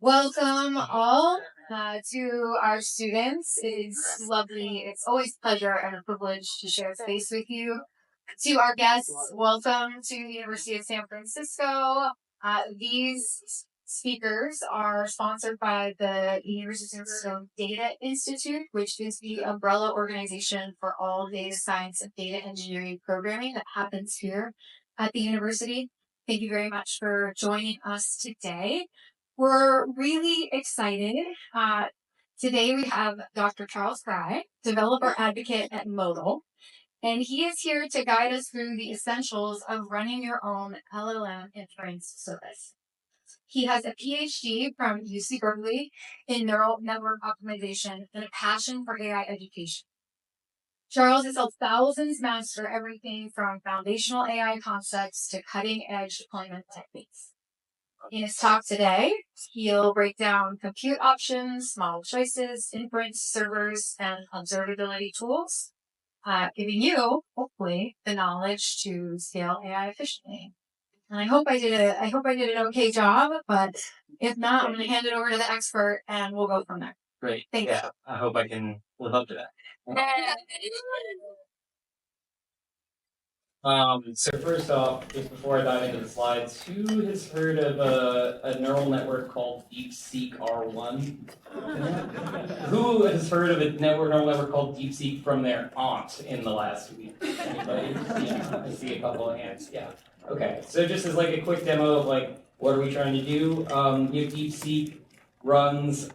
Welcome all to our students. It's lovely. It's always a pleasure and a privilege to share space with you. To our guests, welcome to the University of San Francisco. These speakers are sponsored by the University of San Francisco Data Institute, which is the umbrella organization for all data science and data engineering programming that happens here at the university. Thank you very much for joining us today. We're really excited. Today we have Dr. Charles Frye, developer advocate at Modal, and he is here to guide us through the essentials of running your own LLM inference service. He has a Ph.D. from UC Berkeley in neural network optimization and a passion for AI education. Charles has helped thousands master everything from foundational AI concepts to cutting-edge deployment techniques. In his talk today, he'll break down compute options, model choices, inference servers, and observability tools, giving you, hopefully, the knowledge to scale AI efficiently. And I hope I did an okay job, but if not, I'm going to hand it over to the expert and we'll go from there. Great. Thanks. Yeah, I hope I can live up to that. So first off, just before I dive into the slides, who has heard of a neural network called DeepSeek R1? Who has heard of a neural network called DeepSeek from their aunt in the last week? Anybody? Yeah, I see a couple of hands. Yeah. Okay. So just as like a quick demo of like what are we trying to do? You have DeepSeek runs.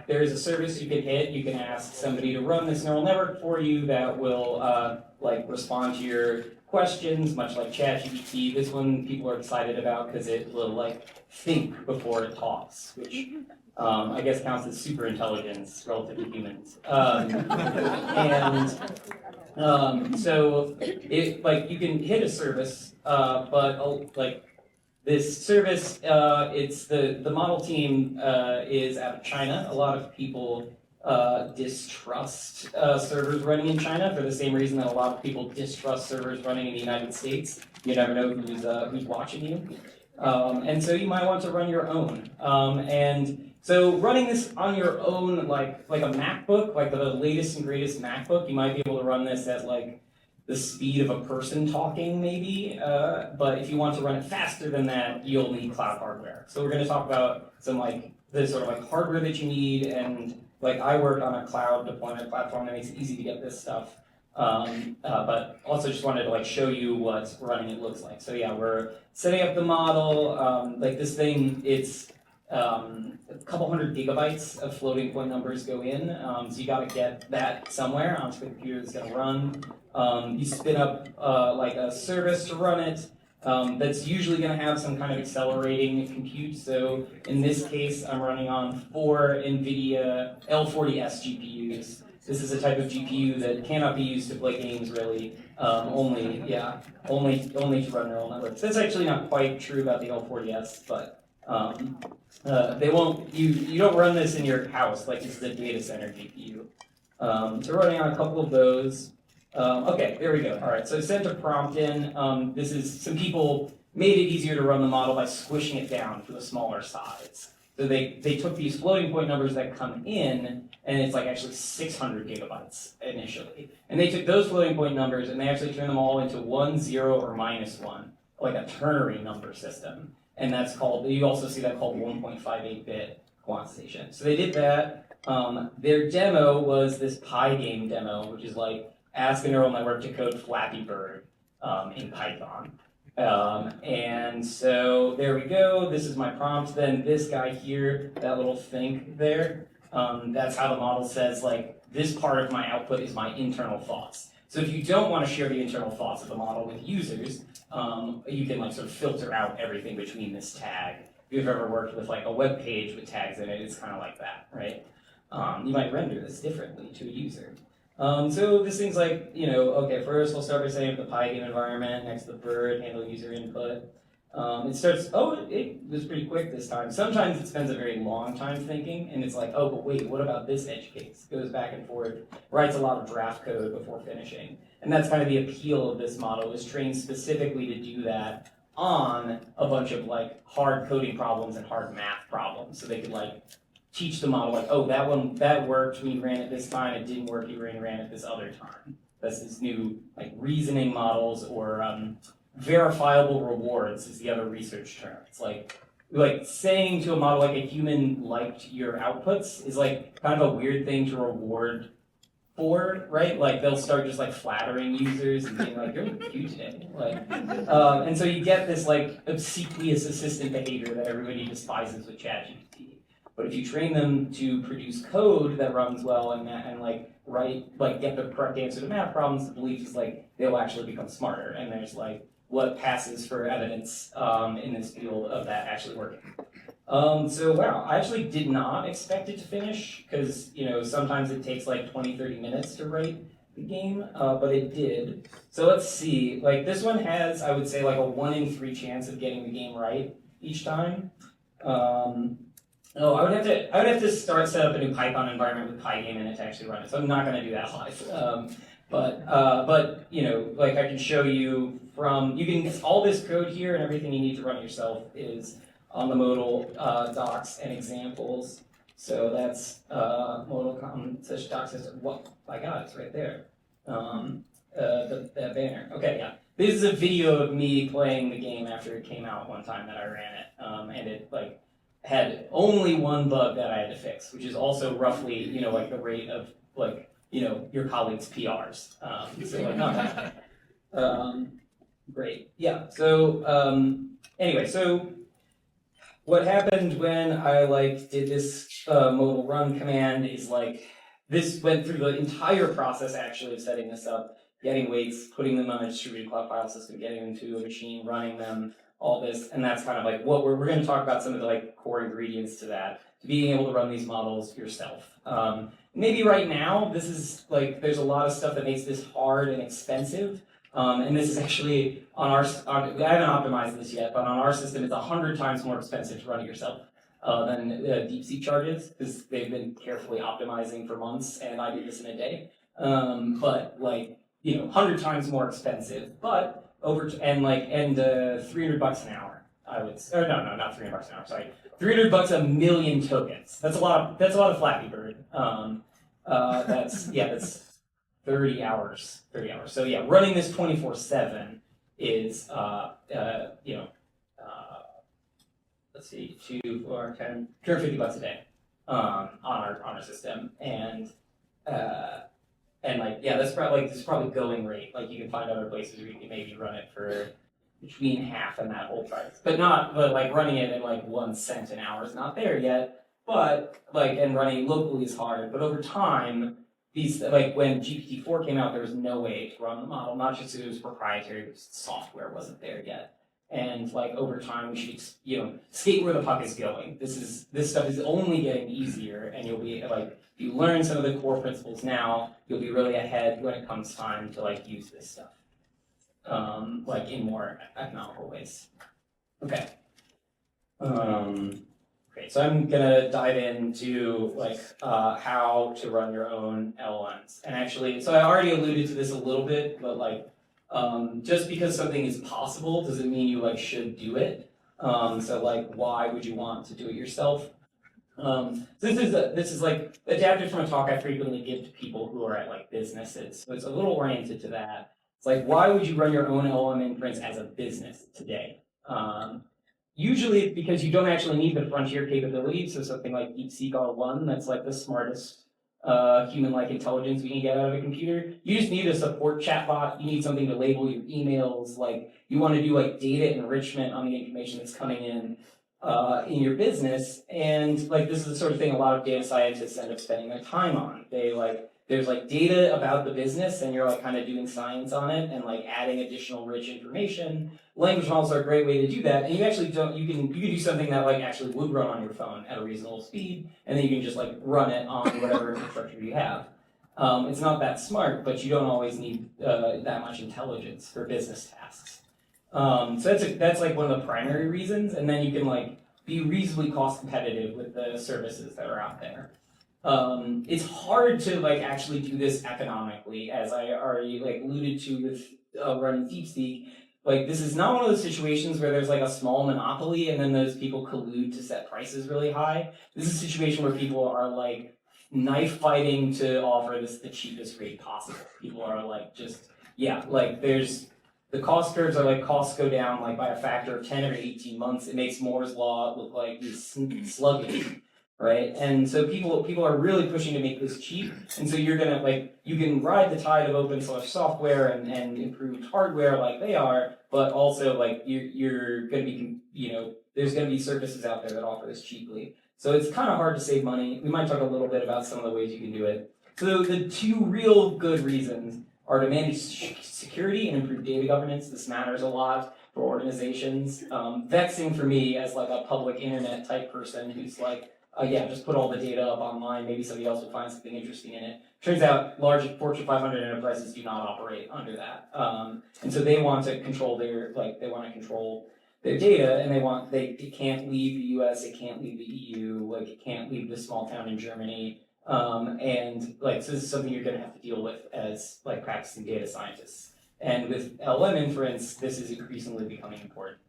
There's a service you can hit. You can ask somebody to run this neural network for you that will like respond to your questions, much like ChatGPT. This one people are excited about because it will like think before it talks, which I guess counts as super intelligence relative to humans. So it like you can hit a service, but like this service, it's the model team is out of China. A lot of people distrust servers running in China for the same reason that a lot of people distrust servers running in the United States. You never know who's watching you. And so you might want to run your own. And so running this on your own, like a MacBook, like the latest and greatest MacBook, you might be able to run this at like the speed of a person talking, maybe. But if you want to run it faster than that, you'll need cloud hardware. So we're going to talk about some like the sort of like hardware that you need, and like I work on a cloud deployment platform that makes it easy to get this stuff. But also just wanted to like show you what running it looks like. So yeah, we're setting up the model. Like this thing, it's a couple hundred gigabytes of floating point numbers go in. So you got to get that somewhere onto the computer that's going to run. You spin up like a service to run it. That's usually going to have some kind of accelerating compute. So in this case, I'm running on 4 NVIDIA L40S GPUs. This is a type of GPU that cannot be used to play games, really. Only to run neural networks. That's actually not quite true about the L40S, but they won't. You don't run this in your house like it's the data center GPU. So running on a couple of those. Okay, there we go. All right, so sent a prompt in. This is some people made it easier to run the model by squishing it down for the smaller size. So they took these floating point numbers that come in, and it's like actually 600 gigabytes initially. And they took those floating point numbers and they actually turned them all into 1, 0, or -1, like a ternary number system. And that's called, you also see that called 1.58-bit quantization. So they did that. Their demo was this Pygame demo, which is like, ask a neural network to code Flappy Bird in Python. And so there we go. This is my prompt. Then this guy here, that little think there, that's how the model says, like, this part of my output is my internal thoughts. So if you don't want to share the internal thoughts of the model with users, you can like sort of filter out everything between this tag. If you've ever worked with like a web page with tags in it, it's kind of like that, right? You might render this differently to a user. So this thing's like, okay, first we'll start by setting up the Pygame environment next to the bird, handle user input. It starts, it was pretty quick this time. Sometimes it spends a very long time thinking, and it's like, oh, but wait, what about this edge case? Goes back and forth, writes a lot of draft code before finishing. And that's kind of the appeal of this model, is trained specifically to do that on a bunch of like hard coding problems and hard math problems. So they could like teach the model like, oh, that worked when you ran it this time, it didn't work, you ran it this other time. That's this new like reasoning models, or verifiable rewards is the other research term. It's like saying to a model like a human liked your outputs is like kind of a weird thing to reward for, right? Like they'll start just like flattering users and being like, you're cute today. Like, and so you get this like obsequious assistant behavior that everybody despises with ChatGPT. But if you train them to produce code that runs well and like get the correct answer to math problems, the belief is like they'll actually become smarter. And there's like what passes for evidence in this field of that actually working. So wow, I actually did not expect it to finish because sometimes it takes like 20-30 minutes to write the game, but it did. So let's see, like this one has, I would say, like a 1 in 3 chance of getting the game right each time. I would have to set up a new Python environment with Pygame in it to actually run it. So I'm not going to do that live. But like I can show you all this code here and everything you need to run it yourself is on the Modal docs and examples. So that's Modal such docs system. What I got it's right there. That banner. Okay, yeah. This is a video of me playing the game after it came out one time that I ran it, and it like had only one bug that I had to fix, which is also roughly like the rate of like your colleagues' PRs. So like not that. Great. Yeah. So anyway, so what happened when I like did this modal run command is like this went through the entire process actually of setting this up, getting weights, putting them on a distributed cloud file system, getting them to a machine, running them, all this, and that's kind of like what we're going to talk about some of the like core ingredients to that, to being able to run these models yourself. Maybe right now, this is like, there's a lot of stuff that makes this hard and expensive. And this is actually I haven't optimized this yet, but on our system, it's 100 times more expensive to run it yourself than DeepSeek charges, because they've been carefully optimizing for months, and I did this in a day. But like, 100 times more expensive, but $300 an hour. I would say, or no, not $300 an hour. Sorry, $300 a million tokens. That's a lot of Flappy Bird. That's 30 hours. So yeah, running this 24/7 is let's see, 2, 4, 10, $250 a day on our system, and like yeah, this is probably going rate. Like you can find other places where you can maybe run it for between half and that whole price, but like running it at like 1 cent an hour is not there yet. But like, and running locally is hard. But over time, these like when GPT-4 came out, there was no way to run the model. Not just because it was proprietary, because the software wasn't there yet. And like over time, we should skate where the puck is going. This stuff is only getting easier, and you'll be like, if you learn some of the core principles now, you'll be really ahead when it comes time to like use this stuff, like in more economical ways. Okay. Great. So I'm gonna dive into like how to run your own LLMs. And actually, so I already alluded to this a little bit, but like just because something is possible doesn't mean you like should do it. So like, why would you want to do it yourself? So this is like adapted from a talk I frequently give to people who are at like businesses. So it's a little oriented to that. It's like, why would you run your own LLM inference as a business today? Usually it's because you don't actually need the frontier capabilities, so something like DeepSeek R1, that's like the smartest human-like intelligence we can get out of a computer. You just need a support chatbot, you need something to label your emails, like you want to do like data enrichment on the information that's coming in your business, and like this is the sort of thing a lot of data scientists end up spending their time on. There's like data about the business, and you're like kind of doing science on it and like adding additional rich information. Language models are a great way to do that, and you can do something that like actually would run on your phone at a reasonable speed, and then you can just like run it on whatever infrastructure you have. It's not that smart, but you don't always need that much intelligence for business tasks. So that's like one of the primary reasons, and then you can like be reasonably cost competitive with the services that are out there. It's hard to like actually do this economically, as I already like alluded to with running DeepSeek. like, this is not one of those situations where there's like a small monopoly and then those people collude to set prices really high. This is a situation where people are like knife fighting to offer this the cheapest rate possible. People are like like there's the cost curves are like costs go down like by a factor of 10 every 18 months. It makes Moore's law look like it's sluggish, right? And so people are really pushing to make this cheap. And so you're gonna like you can ride the tide of open source software and improved hardware like they are, but also like you're gonna be there's gonna be services out there that offer this cheaply. So it's kind of hard to save money. We might talk a little bit about some of the ways you can do it. So the two real good reasons are to manage security and improve data governance. This matters a lot for organizations. Vexing for me as like a public internet type person who's like, just put all the data up online. Maybe somebody else will find something interesting in it. Turns out large Fortune 500 enterprises do not operate under that. And so they want to control their data, and it can't leave the US, it can't leave the EU, like it can't leave the small town in Germany. And like, so this is something you're going to have to deal with as like practicing data scientists. And with LLM inference, this is increasingly becoming important.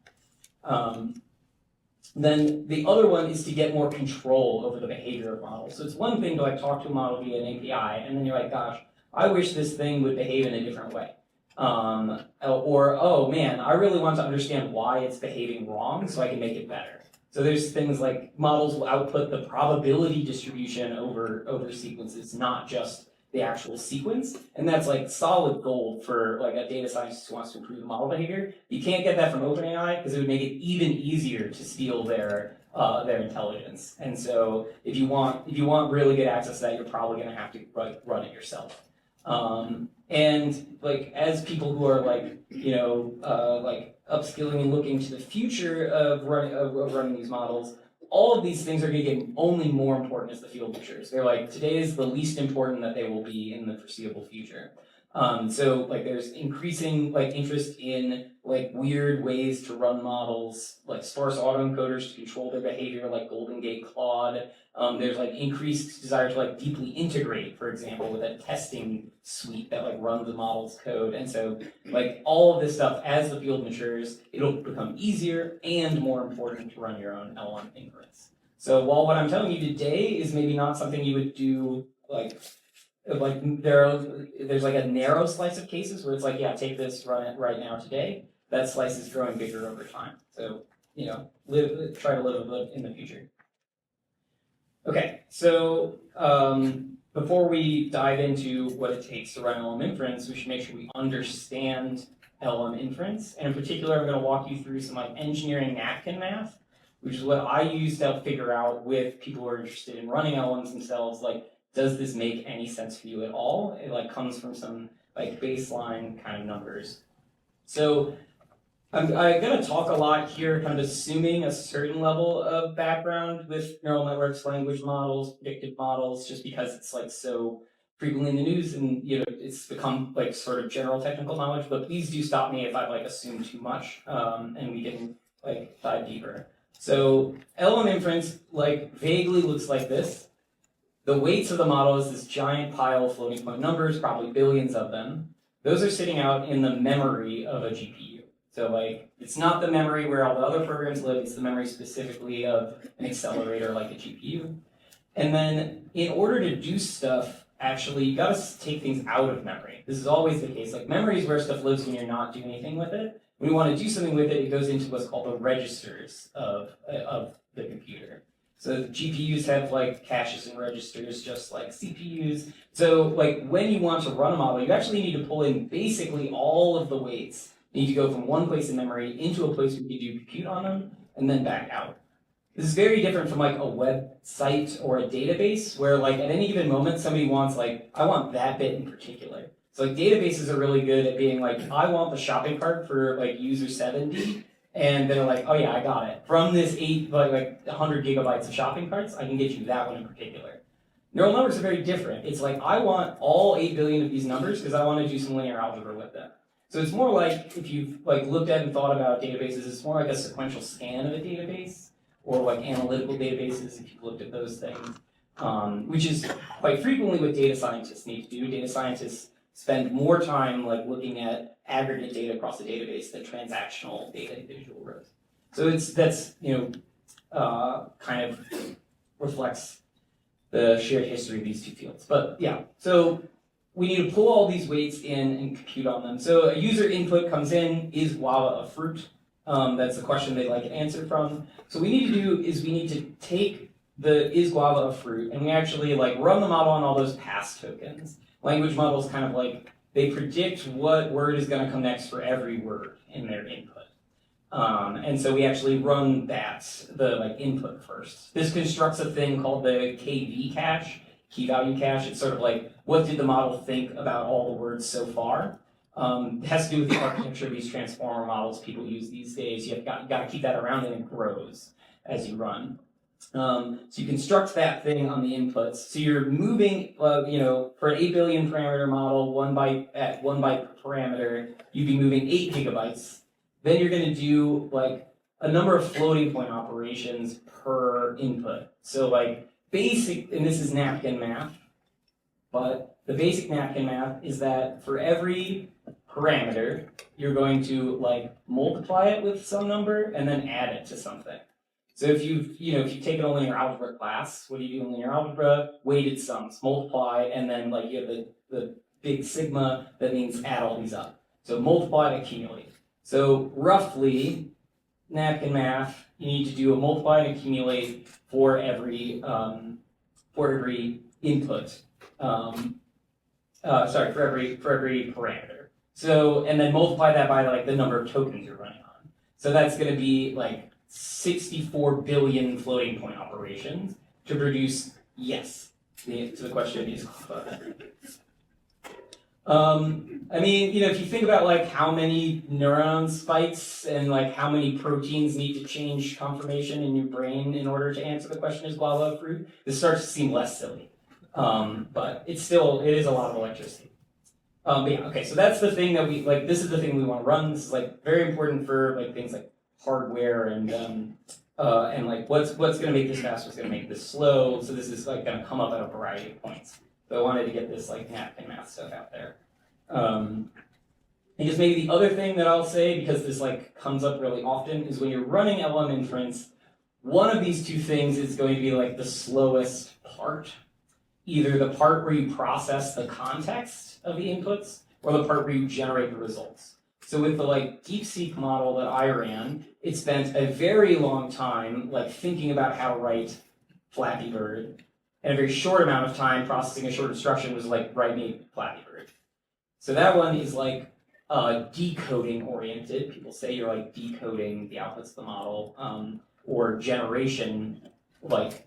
Then the other one is to get more control over the behavior of models. So it's one thing to like talk to a model via an API, and then you're like, gosh, I wish this thing would behave in a different way. Or, oh man, I really want to understand why it's behaving wrong so I can make it better. So there's things like models will output the probability distribution over sequences, not just the actual sequence. And that's like solid gold for like a data scientist who wants to improve model behavior. You can't get that from OpenAI because it would make it even easier to steal their intelligence. And so if you want really good access to that, you're probably going to have to run it yourself. And like as people who are like upskilling and looking to the future of running these models, all of these things are going to get only more important as the field matures. They're like today is the least important that they will be in the foreseeable future. So like there's increasing like interest in like weird ways to run models, like sparse autoencoders to control their behavior, like Golden Gate Claude. There's like increased desire to like deeply integrate, for example, with a testing suite that like runs the model's code. And so like all of this stuff, as the field matures, it'll become easier and more important to run your own LLM inference. So while what I'm telling you today is maybe not something you would do there's like a narrow slice of cases where it's like, yeah, take this, run it right now today. That slice is growing bigger over time. So, try to live a bit in the future. Okay, so before we dive into what it takes to run LLM inference, we should make sure we understand LLM inference. And in particular, I'm going to walk you through some like engineering napkin math, which is what I use to help figure out with people who are interested in running LLMs themselves, like, does this make any sense for you at all? It like comes from some like baseline kind of numbers. So I'm going to talk a lot here, kind of assuming a certain level of background with neural networks, language models, predictive models, just because it's like so frequently in the news and it's become like sort of general technical knowledge. But please do stop me if I like assume too much, and we can like dive deeper. So LLM inference like vaguely looks like this. The weights of the model is this giant pile of floating point numbers, probably billions of them. Those are sitting out in the memory of a GPU. So like, it's not the memory where all the other programs live, it's the memory specifically of an accelerator like a GPU. And then in order to do stuff, actually, you gotta take things out of memory. This is always the case. Like memory is where stuff lives when you're not doing anything with it. When you want to do something with it, it goes into what's called the registers of the computer. So the GPUs have like caches and registers just like CPUs. So like when you want to run a model, you actually need to pull in basically all of the weights. You need to go from one place in memory into a place where you do compute on them and then back out. This is very different from like a website or a database where like at any given moment somebody wants like, I want that bit in particular. So like databases are really good at being like, I want the shopping cart for like user 70. And they're like, oh yeah, I got it. From this 100 gigabytes of shopping carts, I can get you that one in particular. Neural networks are very different. It's like, I want all 8 billion of these numbers because I want to do some linear algebra with them. So it's more like, if you've like looked at and thought about databases, it's more like a sequential scan of a database, or like analytical databases, if you've looked at those things, which is quite frequently what data scientists need to do. Data scientists spend more time like looking at aggregate data across the database than transactional data individual rows. So that's kind of reflects the shared history of these two fields. But yeah, so we need to pull all these weights in and compute on them. So a user input comes in, is guava a fruit? That's the question they'd like an answer from. So what we need to do is we need to take the is guava a fruit, and we actually like run the model on all those past tokens. Language models kind of like, they predict what word is going to come next for every word in their input. And so we actually run the like input first. This constructs a thing called the KV cache, key value cache. It's sort of like, what did the model think about all the words so far? It has to do with the architecture of these transformer models people use these days. You've got to keep that around, and it grows as you run. So you construct that thing on the inputs. So you're moving, for an 8 billion parameter model, 1 byte at 1 byte per parameter, you'd be moving 8 gigabytes. Then you're going to do like a number of floating point operations per input. So like basic, and this is napkin math, but the basic napkin math is that for every parameter, you're going to like multiply it with some number and then add it to something. So if you've taken a linear algebra class, what do you do in linear algebra? Weighted sums, multiply, and then like you have the big sigma that means add all these up. So multiply and accumulate. So roughly, napkin math, you need to do a multiply and accumulate for every input. For every parameter. So, and then multiply that by like the number of tokens you're running on. So that's going to be like 64 billion floating point operations to produce yes. So the question is, if you think about like how many neuron spikes and like how many proteins need to change conformation in your brain in order to answer the question is guava a fruit, this starts to seem less silly. But it is a lot of electricity. So that's the thing that this is the thing we want to run. This is like very important for like things like hardware and like what's going to make this fast, what's going to make this slow. So this is like going to come up at a variety of points. So I wanted to get this like napkin math stuff out there. I guess maybe the other thing that I'll say, because this like comes up really often, is when you're running LLM inference, one of these two things is going to be like the slowest part. Either the part where you process the context of the inputs, or the part where you generate the results. So with the like DeepSeek model that I ran, it spent a very long time like thinking about how to write Flappy Bird, and a very short amount of time processing a short instruction was like write me Flappy Bird. So that one is like decoding oriented. People say you're like decoding the outputs of the model, or generation oriented.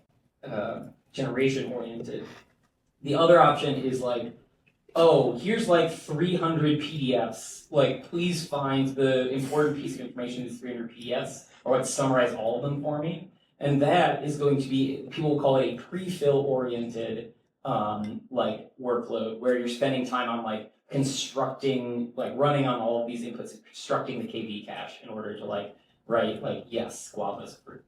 The other option is like, oh, here's like 300 PDFs. Like, please find the important piece of information in these 300 PDFs, or let's summarize all of them for me. And that is going to be, people will call it a pre-fill oriented workload, where you're spending time on like constructing, like running on all of these inputs and constructing the KV cache in order to like write like, yes, guava's fruit.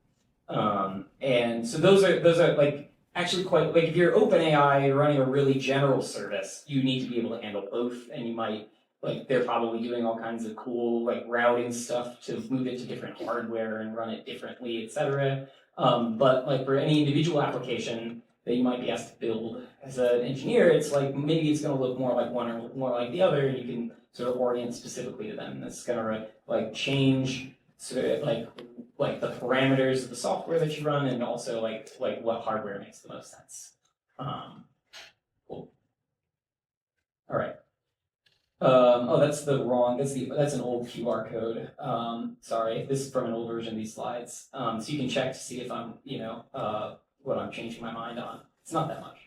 And so those are like, actually quite, like if you're OpenAI, you're running a really general service, you need to be able to handle both, and you might, like they're probably doing all kinds of cool like routing stuff to move it to different hardware and run it differently, etc. But like for any individual application that you might be asked to build as an engineer, it's like maybe it's going to look more like one or more like the other, and you can sort of orient specifically to them. That's going to like change sort of like the parameters of the software that you run, and also like what hardware makes the most sense. Cool. All right. That's an old QR code. Sorry, this is from an old version of these slides. So you can check to see if I'm, what I'm changing my mind on. It's not that much.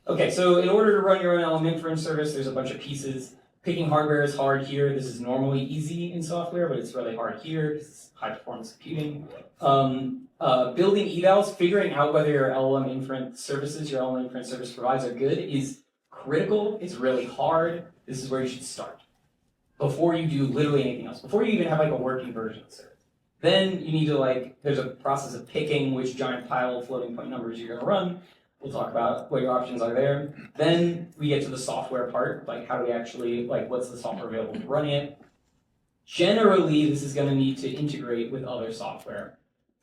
Okay, so in order to run your own LLM inference service, there's a bunch of pieces. Picking hardware is hard here. This is normally easy in software, but it's really hard here. It's high performance computing. Building evals, figuring out whether your LLM inference services, your LLM inference service provides are good is critical. It's really hard. This is where you should start. Before you do literally anything else. Before you even have like a working version of the service. Then you need to there's a process of picking which giant pile of floating point numbers you're going to run. we'll talk about what your options are there. Then we get to the software part, like how do we actually, like what's the software available for running it? Generally, this is going to need to integrate with other software.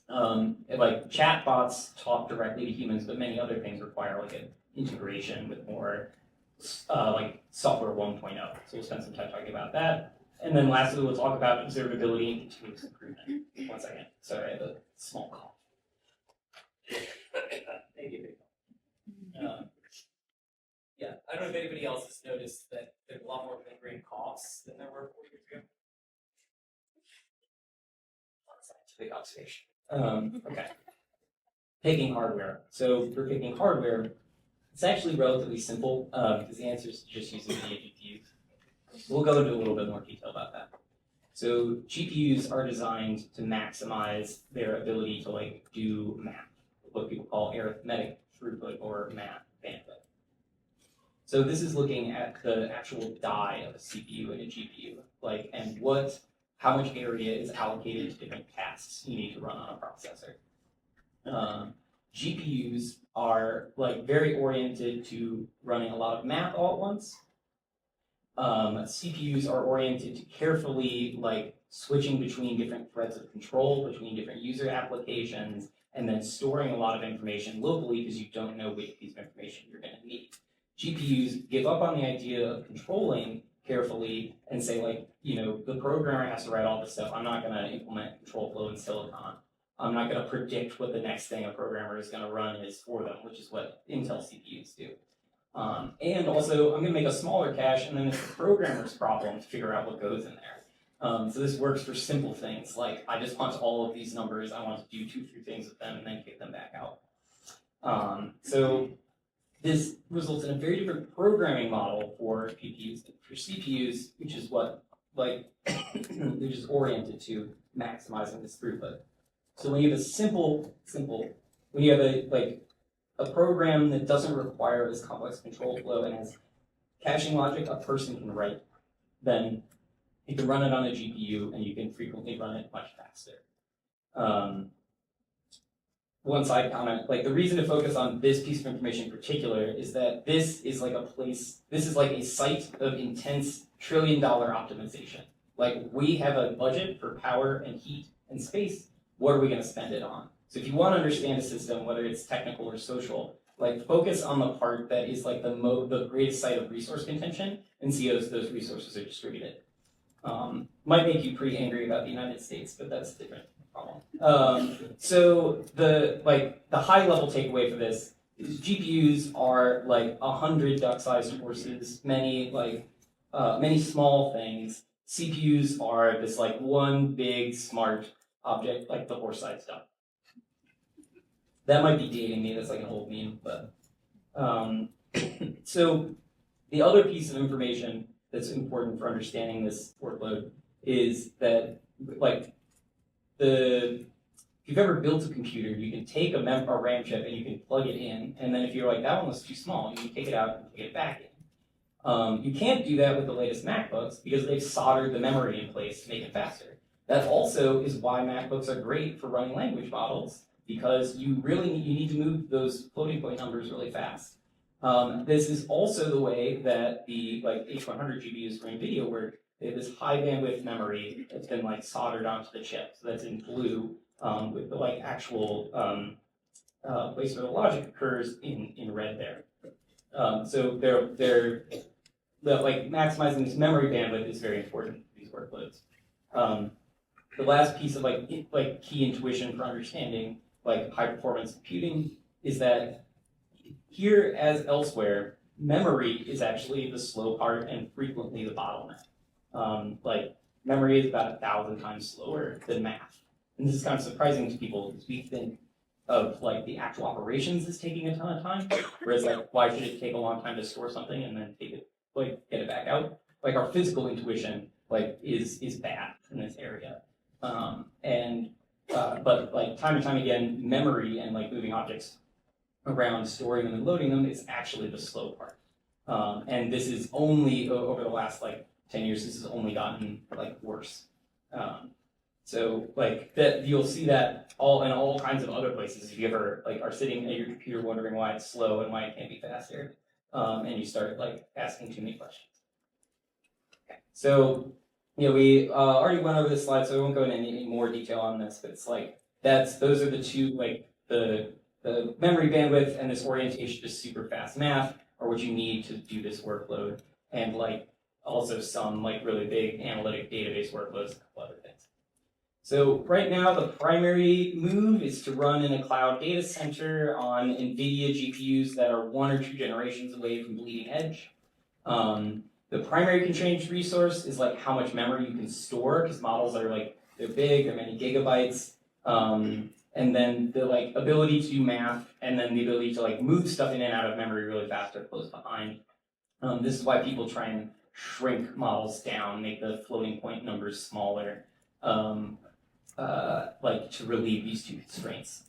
Like chatbots talk directly to humans, but many other things require like an integration with more like software 1.0. So we'll spend some time talking about that. And then lastly, we'll talk about observability and continuous improvement. 1 second. Sorry, I have a small cough. Yeah, I don't know if anybody else has noticed that there's a lot more lingering coughs than there were 4 years ago. Scientific observation. Okay. Picking hardware. So for picking hardware, it's actually relatively simple because the answer is just using the GPUs. We'll go into a little bit more detail about that. So GPUs are designed to maximize their ability to like do math, what people call arithmetic throughput or math bandwidth. So this is looking at the actual die of a CPU and a GPU, like and how much area is allocated to different tasks you need to run on a processor. GPUs are like very oriented to running a lot of math all at once. CPUs are oriented to carefully like switching between different threads of control, between different user applications, and then storing a lot of information locally because you don't know which piece of information you're going to need. GPUs give up on the idea of controlling carefully and say like, you know, the programmer has to write all this stuff. I'm not going to implement control flow in Silicon. I'm not going to predict what the next thing a programmer is going to run is for them, which is what Intel CPUs do. And also, I'm going to make a smaller cache, and then it's the programmer's problem to figure out what goes in there. So this works for simple things, like I just punch all of these numbers, I want to do 2 or 3 things with them, and then kick them back out. So this results in a very different programming model for GPUs than for CPUs, which is what, like, they're just oriented to maximizing this throughput. So when you have a when you have a program that doesn't require this complex control flow and has caching logic a person can write, then you can run it on a GPU and you can frequently run it much faster. One side comment, like the reason to focus on this piece of information in particular is that this is like a site of intense trillion-dollar optimization. Like we have a budget for power and heat and space. What are we going to spend it on? So if you want to understand a system, whether it's technical or social, like focus on the part that is like the greatest site of resource contention and see how those resources are distributed. Might make you pretty angry about the United States, but that's a different problem. So the high level takeaway for this is GPUs are like 100 duck-sized horses, many small things. CPUs are this like one big smart object, like the horse-sized duck. That might be dating me, that's like an old meme, but so the other piece of information that's important for understanding this workload is that if you've ever built a computer, you can take a RAM chip and you can plug it in, and then if you're like, that one was too small, you can take it out and plug it back in. You can't do that with the latest MacBooks because they've soldered the memory in place to make it faster. That also is why MacBooks are great for running language models, because you need to move those floating point numbers really fast. This is also the way that the H100 GPUs for NVIDIA work. They have this high bandwidth memory that's been soldered onto the chip. So that's in blue with the actual place where the logic occurs in red there. So they're maximizing this memory bandwidth is very important for these workloads. The last piece of key intuition for understanding high performance computing is that here as elsewhere, memory is actually the slow part and frequently the bottleneck. Memory is about 1,000 times slower than math. And this is kind of surprising to people because we think of the actual operations as taking a ton of time, whereas why should it take a long time to store something and then take it get it back out? Our physical intuition is bad in this area. But time and time again, memory and moving objects around, storing them and loading them is actually the slow part. And this is only over the last 10 years. This has only gotten worse. So like that, you'll see that all in all kinds of other places. If you ever like are sitting at your computer wondering why it's slow and why it can't be faster, and you start like asking too many questions. Okay. So we already went over this slide, so I won't go into any more detail on this. But it's like those are the two, like the memory bandwidth and this orientation to super fast math are what you need to do this workload, and like also some like really big analytic database workloads and a couple other things. So right now, the primary move is to run in a cloud data center on NVIDIA GPUs that are 1 or 2 generations away from bleeding edge. The primary constrained resource is like how much memory you can store, because models are like, they're big, they're many gigabytes. And then the like ability to do math, and then the ability to like move stuff in and out of memory really fast are close behind. This is why people try and shrink models down, make the floating point numbers smaller. Like to relieve these two constraints.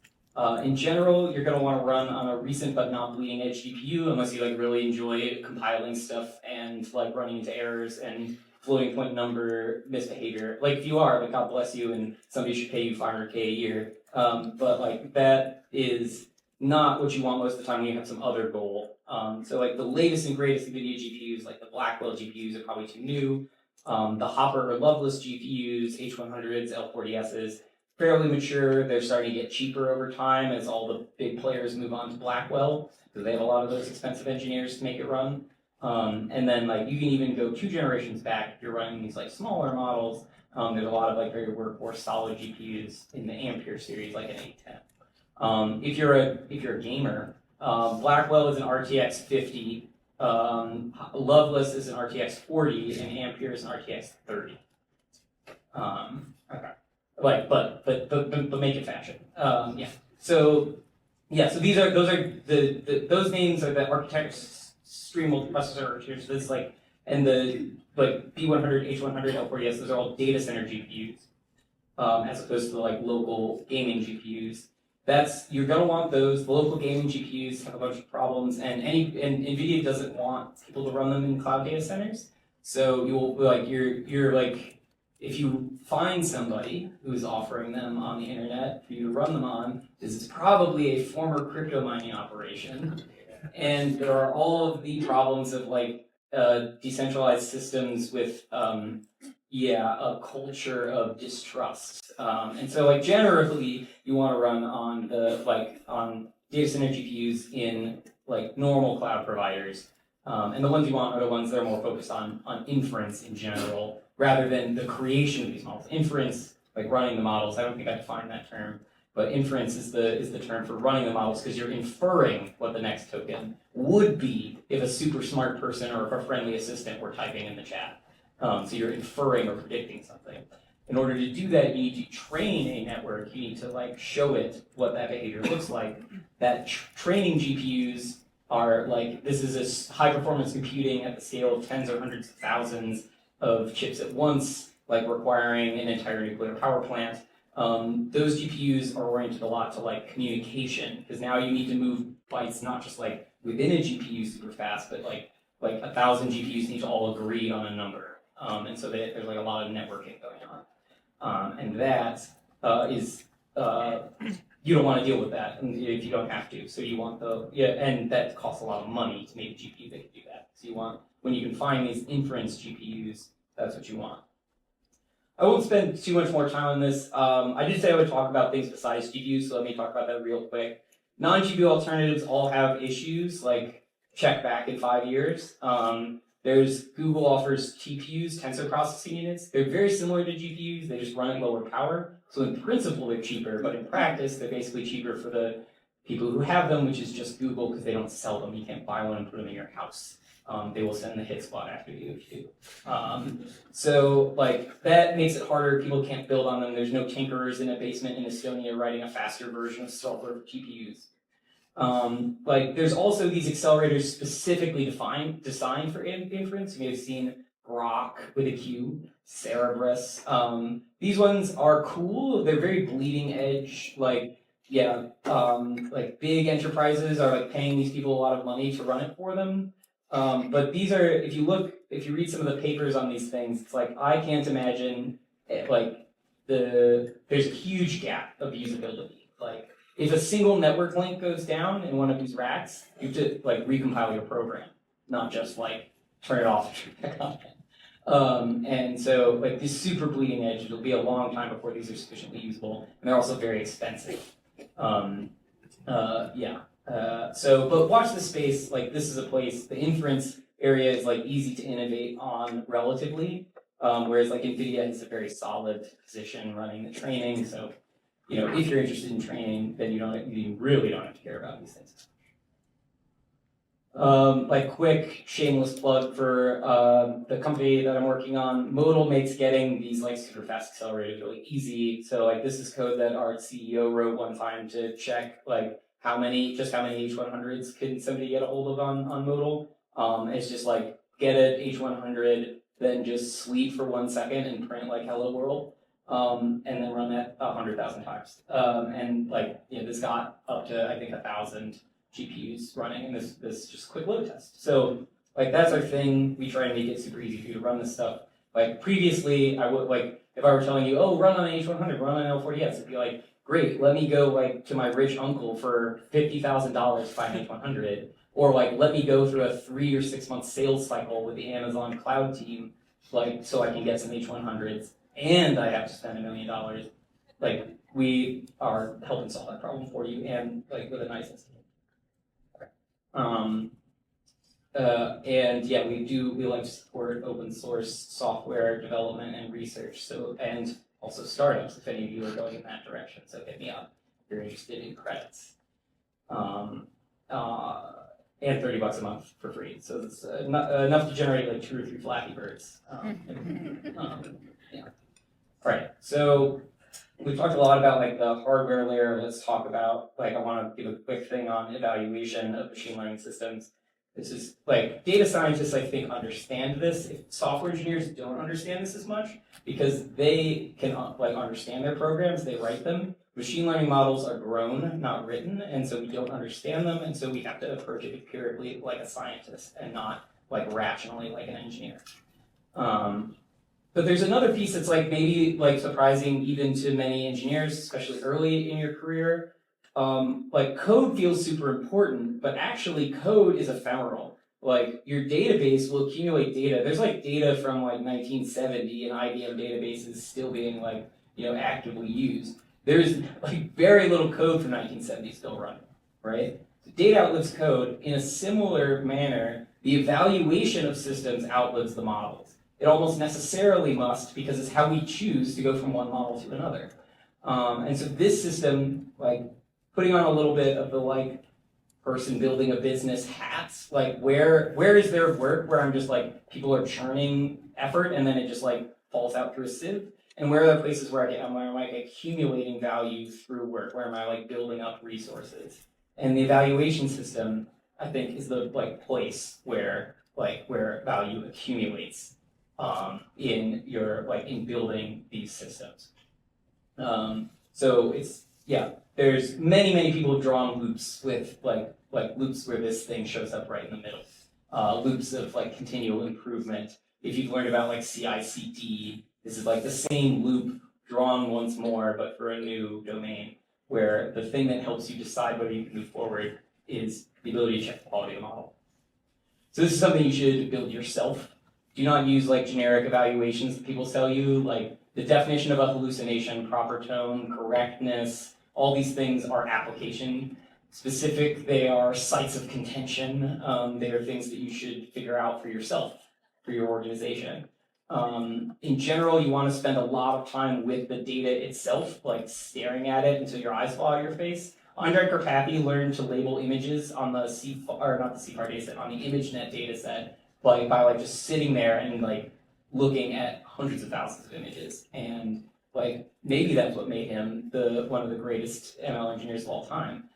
In general, you're going to want to run on a recent but not bleeding edge GPU unless you like really enjoy compiling stuff and like running into errors and floating point number misbehavior. Like if you are, like God bless you, and somebody should pay you $500K a year. But like that is not what you want most of the time when you have some other goal. So like the latest and greatest NVIDIA GPUs, like the Blackwell GPUs, are probably too new. The Hopper or Loveless GPUs, H100s, L40Ss, fairly mature. They're starting to get cheaper over time as all the big players move on to Blackwell, because they have a lot of those expensive engineers to make it run. And then like you can even go 2 generations back if you're running these like smaller models. There's a lot of like very workhorse solid GPUs in the Ampere series, like an A10. If you're a gamer, Blackwell is an RTX 50. Loveless is an RTX 40, and Ampere is an RTX 30. Okay. Like, but make it fashion. Yeah. So those are those names are the architects stream multiprocessor architectures. This like and the like B100, H100, L40S. Those are all data center GPUs, as opposed to the like local gaming GPUs. You're gonna want those. The local gaming GPUs have a bunch of problems, and NVIDIA doesn't want people to run them in cloud data centers. So you'll like you're like, if you find somebody who's offering them on the internet for you to run them on, this is probably a former crypto mining operation, and there are all of the problems of like decentralized systems with a culture of distrust. And so like generally you want to run on on data center GPUs in like normal cloud providers. And the ones you want are the ones that are more focused on inference in general, rather than the creation of these models. Inference, like running the models, I don't think I defined that term, but inference is the term for running the models, because you're inferring what the next token would be if a super smart person or if a friendly assistant were typing in the chat. So you're inferring or predicting something. In order to do that, you need to train a network. You need to like show it what that behavior looks like. That training GPUs are like, this is a high performance computing at the scale of tens or hundreds of thousands of chips at once, like requiring an entire nuclear power plant. Those GPUs are oriented a lot to like communication, because now you need to move bytes not just like within a GPU super fast, but like 1,000 GPUs need to all agree on a number. And so there's like a lot of networking going on. And that is, you don't want to deal with that if you don't have to. So you want and that costs a lot of money to make a GPU that can do that. So you want, when you can find these inference GPUs, that's what you want. I won't spend too much more time on this. I did say I would talk about things besides GPUs, so let me talk about that real quick. Non-GPU alternatives all have issues, like check back in 5 years. There's Google offers TPUs, tensor processing units. They're very similar to GPUs, they just run at lower power. So in principle, they're cheaper, but in practice, they're basically cheaper for the people who have them, which is just Google, because they don't sell them. You can't buy one and put them in your house. They will send the hit squad after you if you do. So like that makes it harder. People can't build on them. There's no tinkerers in a basement in Estonia writing a faster version of software for GPUs. There's also these accelerators specifically designed for inference. You may have seen Grok with a Q, Cerebras. These ones are cool. They're very bleeding edge. Big enterprises are like paying these people a lot of money to run it for them. But these are, if you read some of the papers on these things, it's like I can't imagine there's a huge gap of usability. Like if a single network link goes down in one of these racks, you have to like recompile your program, not just like turn it off and turn it back on. And so like this super bleeding edge, it'll be a long time before these are sufficiently usable, and they're also very expensive. But watch this space. Like this is a place. The inference area is like easy to innovate on relatively, whereas like NVIDIA has a very solid position running the training. So, if you're interested in training, then you really don't have to care about these things. Like quick shameless plug for the company that I'm working on. Modal makes getting these like super fast accelerators really easy. So like this is code that our CEO wrote one time to check like how many H100s can somebody get a hold of on Modal. It's just like get an H100, then just sleep for 1 second and print like hello world, and then run that 100,000 times. This got up to I think 1,000 GPUs running in this just quick load test. So like that's our thing. We try and make it super easy for you to run this stuff. Like previously, I would like if I were telling you, oh, run on an H100, run on an L40S, it'd be like, great, let me go like to my rich uncle for $50,000 to buy an H100, or like let me go through a 3 or 6 month sales cycle with the Amazon cloud team, like so I can get some H100s, and I have to spend $1 million. Like we are helping solve that problem for you, and like with a nice incentive. We like to support open source software development and research. So, and also startups, if any of you are going in that direction. So hit me up if you're interested in credits. And $30 a month for free. So it's enough to generate like 2 or 3 Flappy Birds. All right, so we've talked a lot about like the hardware layer. Let's talk about I want to give a quick thing on evaluation of machine learning systems. This is like data scientists, I think, understand this. If software engineers don't understand this as much because they can understand their programs, they write them. Machine learning models are grown, not written, and so we don't understand them, and so we have to approach it empirically like a scientist and not like rationally like an engineer. But there's another piece that's like maybe like surprising even to many engineers, especially early in your career. Like code feels super important, but actually code is ephemeral. Like your database will accumulate data. There's like data from like 1970 and IBM databases still being like, actively used. There's like very little code from 1970 still running, right? So data outlives code. In a similar manner, the evaluation of systems outlives the models. It almost necessarily must because it's how we choose to go from one model to another. And so this system, like putting on a little bit of the like person building a business hats, like where is there work where I'm just like people are churning effort and then it just like falls out through a sieve? And where are the places where I'm like accumulating value through work? Where am I like building up resources? And the evaluation system, I think, is the like place where value accumulates in your in building these systems. So it's there's many people who've drawn loops with like loops where this thing shows up right in the middle. Loops of like continual improvement. If you've learned about like CI/CD, this is like the same loop drawn once more, but for a new domain, where the thing that helps you decide whether you can move forward is the ability to check the quality of the model. So this is something you should build yourself. Do not use like generic evaluations that people tell you, like the definition of a hallucination, proper tone, correctness, all these things are application specific. They are sites of contention. They are things that you should figure out for yourself, for your organization. In general, you want to spend a lot of time with the data itself, like staring at it until your eyes fall out of your face. Andre Karpathy learned to label images on the not the CFAR dataset, on the ImageNet dataset, by like just sitting there and like looking at hundreds of thousands of images. And like maybe that's what made him one of the greatest ML engineers of all time.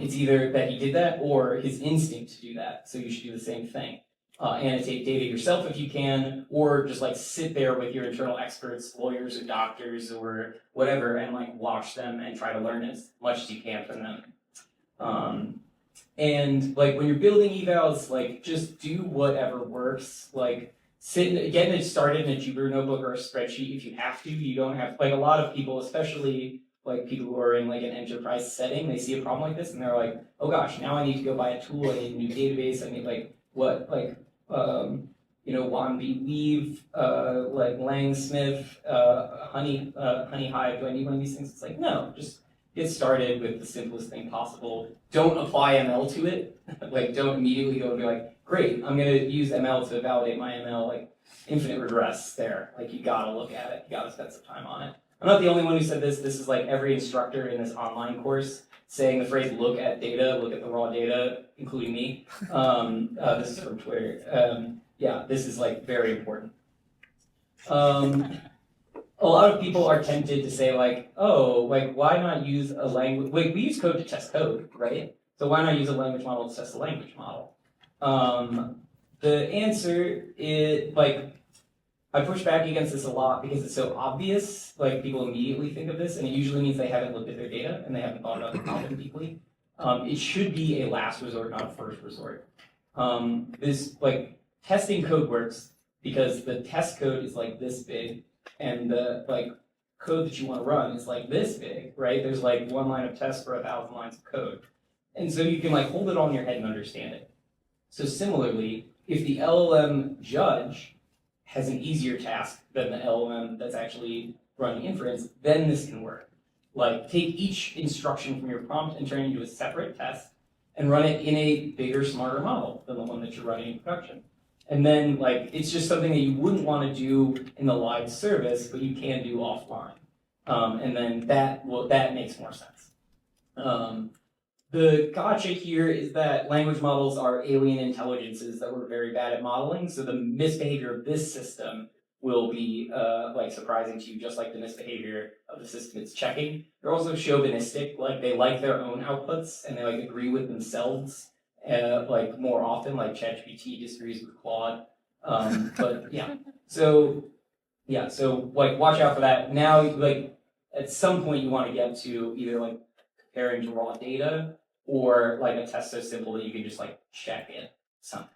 It's either that he did that or his instinct to do that. So you should do the same thing. Annotate data yourself if you can, or just like sit there with your internal experts, lawyers or doctors or whatever, and like watch them and try to learn as much as you can from them. And like when you're building evals, like just do whatever works. Like getting it started in a Jupyter notebook or a spreadsheet if you have to. You don't have, like, a lot of people, especially like people who are in like an enterprise setting, they see a problem like this and they're like, oh gosh, now I need to go buy a tool, I need a new database, I need like what, like, Wanby Weave, like Langsmith, Honey Hive, do I need one of these things? It's like, no, just get started with the simplest thing possible. Don't apply ML to it. Like, don't immediately go and be like, great, I'm gonna use ML to validate my ML, like infinite regress there. Like, you gotta look at it, you gotta spend some time on it. I'm not the only one who said this. This is like every instructor in this online course saying the phrase look at data, look at the raw data, including me. This is from Twitter. Yeah, this is like very important. A lot of people are tempted to say like, oh, like why not use a language? Wait, we use code to test code, right? So why not use a language model to test a language model? The answer is like, I push back against this a lot because it's so obvious. Like people immediately think of this, and it usually means they haven't looked at their data and they haven't thought about the problem deeply. It should be a last resort, not a first resort. This like testing code works because the test code is like this big, and the like code that you want to run is like this big, right? There's like one line of test for 1,000 lines of code, and so you can like hold it all in your head and understand it. So similarly, if the LLM judge has an easier task than the LLM that's actually running inference, then this can work. Like, take each instruction from your prompt and turn it into a separate test and run it in a bigger, smarter model than the one that you're running in production. And then, like, it's just something that you wouldn't want to do in the live service, but you can do offline. And then that makes more sense. The gotcha here is that language models are alien intelligences that were very bad at modeling, so the misbehavior of this system will be like surprising to you, just like the misbehavior of the system it's checking. They're also chauvinistic, like they like their own outputs and they like agree with themselves, like more often, like ChatGPT disagrees with Claude. But yeah, so like watch out for that. Now, like at some point, you want to get to either like comparing to raw data, or like a test so simple that you can just like check it somehow.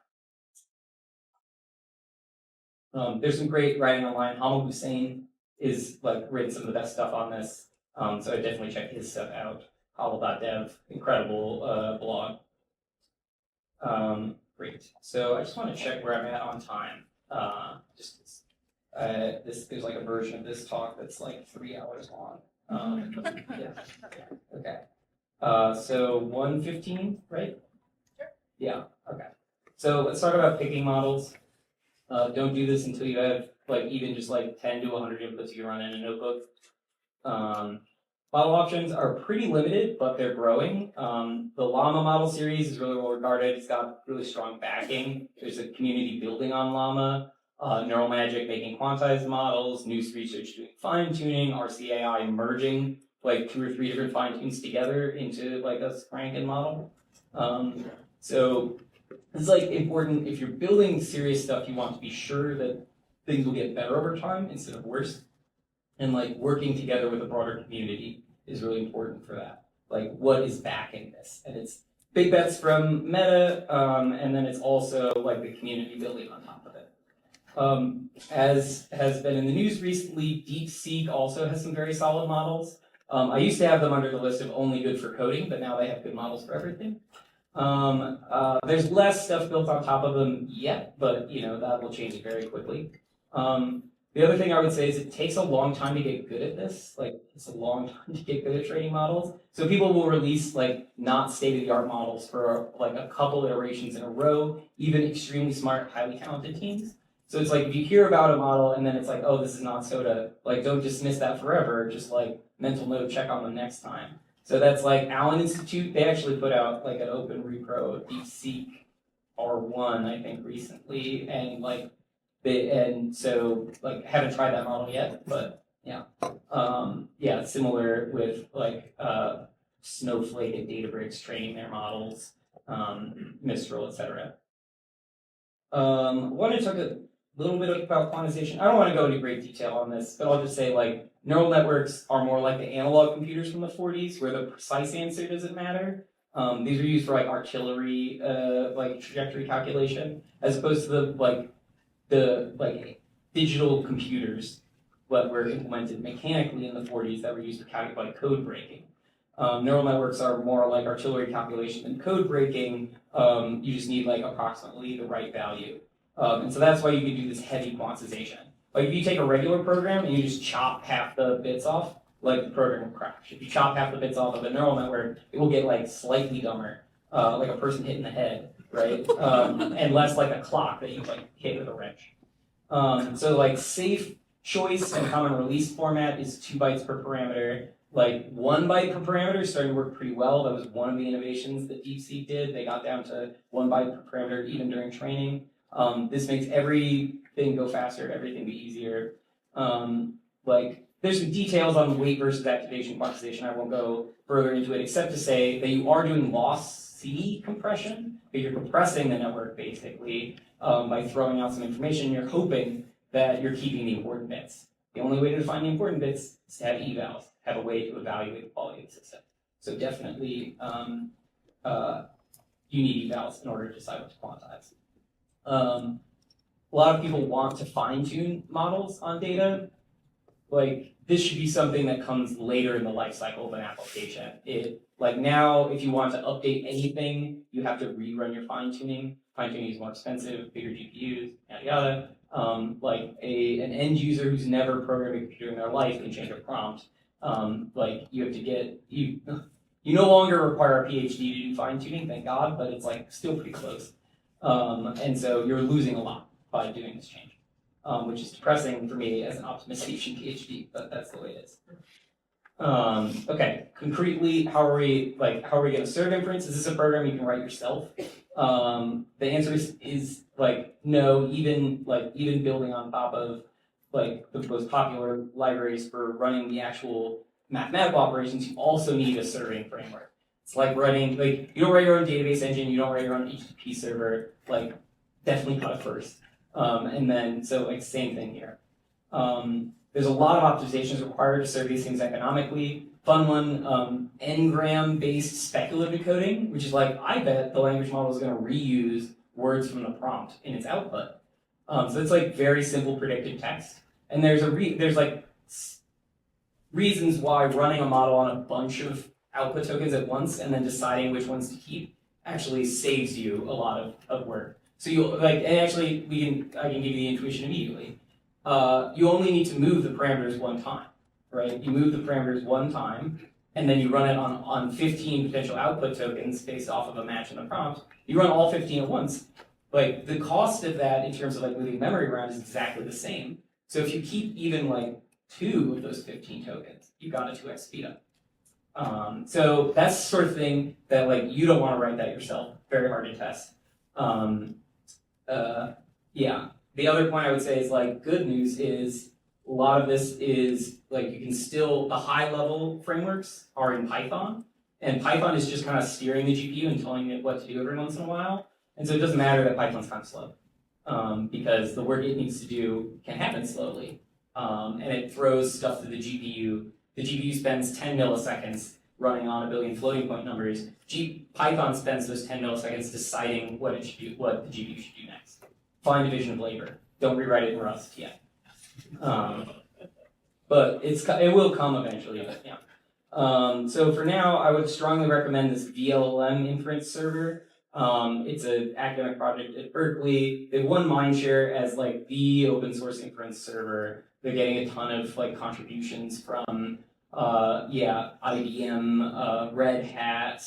There's some great writing online. Hamal Hussein is like written some of the best stuff on this, so I definitely check his stuff out. Hamal.dev, incredible blog. Great. So I just want to check where I'm at on time. There's like a version of this talk that's like 3 hours long. Yeah. Okay. So 1:15, right? Sure. Yeah, okay. So let's talk about picking models. Don't do this until you have like even just like 10 to 100 inputs you can run in a notebook. Model options are pretty limited, but they're growing. The LLaMA model series is really well regarded. It's got really strong backing. There's a community building on LLaMA. Neural Magic making quantized models, News Research doing fine-tuning, RCAI merging like 2 or 3 different fine-tunes together into like a Franken model. So it's like important if you're building serious stuff, you want to be sure that things will get better over time instead of worse. And like working together with a broader community is really important for that. Like what is backing this? And it's big bets from Meta, and then it's also like the community building on top of it. As has been in the news recently, DeepSeek also has some very solid models. I used to have them under the list of only good for coding, but now they have good models for everything. There's less stuff built on top of them yet, but that will change very quickly. The other thing I would say is it takes a long time to get good at this. Like it's a long time to get good at training models. So people will release like not state-of-the-art models for like a couple iterations in a row, even extremely smart, highly talented teams. So it's like if you hear about a model and then it's like, oh, this is not SOTA, like don't dismiss that forever. Just like mental note, check on them next time. So that's like Allen Institute. They actually put out like an open repro of DeepSeek R1, I think, recently, and like so like haven't tried that model yet, but yeah, similar with like Snowflake and Databricks training their models, Mistral, etc. I want to talk a little bit about quantization. I don't want to go into great detail on this, but I'll just say like neural networks are more like the analog computers from the 40s, where the precise answer doesn't matter. These are used for like artillery, like trajectory calculation, as opposed to the like the like digital computers that were implemented mechanically in the 40s that were used to calculate code breaking. Neural networks are more like artillery calculation than code breaking. You just need like approximately the right value. And so that's why you can do this heavy quantization. Like if you take a regular program and you just chop half the bits off, like the program will crash. If you chop half the bits off of a neural network, it will get like slightly dumber, like a person hit in the head, right? And less like a clock that you like hit with a wrench. So like safe choice and common release format is 2 bytes per parameter. Like 1 byte per parameter started to work pretty well. That was one of the innovations that DeepSeek did. They got down to 1 byte per parameter even during training. This makes everything go faster, everything be easier. Like there's some details on weight versus activation quantization. I won't go further into it except to say that you are doing lossy compression, but you're compressing the network basically by throwing out some information. You're hoping that you're keeping the important bits. The only way to define the important bits is to have evals, have a way to evaluate the quality of the system. So definitely you need evals in order to decide what to quantize. A lot of people want to fine-tune models on data. Like this should be something that comes later in the life cycle of an application. Like now, if you want to update anything, you have to rerun your fine-tuning. Fine-tuning is more expensive, bigger GPUs, yada yada. Like an end user who's never programmed a computer in their life can change a prompt. Like you have to get you no longer require a Ph.D. to do fine-tuning, thank God, but it's like still pretty close. And so you're losing a lot by doing this change, which is depressing for me as an optimization Ph.D., but that's the way it is. Okay, concretely, how are we going to serve inference? Is this a program you can write yourself? The answer is like no. Even building on top of like the most popular libraries for running the actual mathematical operations, you also need a serving framework. It's like running you don't write your own database engine, you don't write your own HTTP server. Like definitely cut it first, and then so like same thing here. There's a lot of optimizations required to serve these things economically. Fun one, n-gram-based speculative coding, which is like, I bet the language model is going to reuse words from the prompt in its output. So it's like very simple predictive text. And there's reasons why running a model on a bunch of output tokens at once and then deciding which ones to keep actually saves you a lot of work. So I can give you the intuition immediately. You only need to move the parameters one time, right? You move the parameters one time, and then you run it on 15 potential output tokens based off of a match in the prompt. You run all 15 at once. Like the cost of that in terms of like moving memory around is exactly the same. So if you keep even like 2 of those 15 tokens, you've got a 2x speed up. So that's the sort of thing that like you don't want to write that yourself. Very hard to test. Yeah. The other point I would say is like good news is a lot of this is like you can still, the high level frameworks are in Python, and Python is just kind of steering the GPU and telling it what to do every once in a while. And so it doesn't matter that Python's kind of slow because the work it needs to do can happen slowly. And it throws stuff to the GPU. The GPU spends 10 milliseconds running on a billion floating point numbers. Python spends those 10 milliseconds deciding what it should do, what the GPU should do next. Fine division of labor. Don't rewrite it in Rust yet. But it will come eventually. But yeah. So for now, I would strongly recommend this vLLM inference server. It's an academic project at Berkeley. They won mindshare as like the open source inference server. They're getting a ton of like contributions from IBM, Red Hat,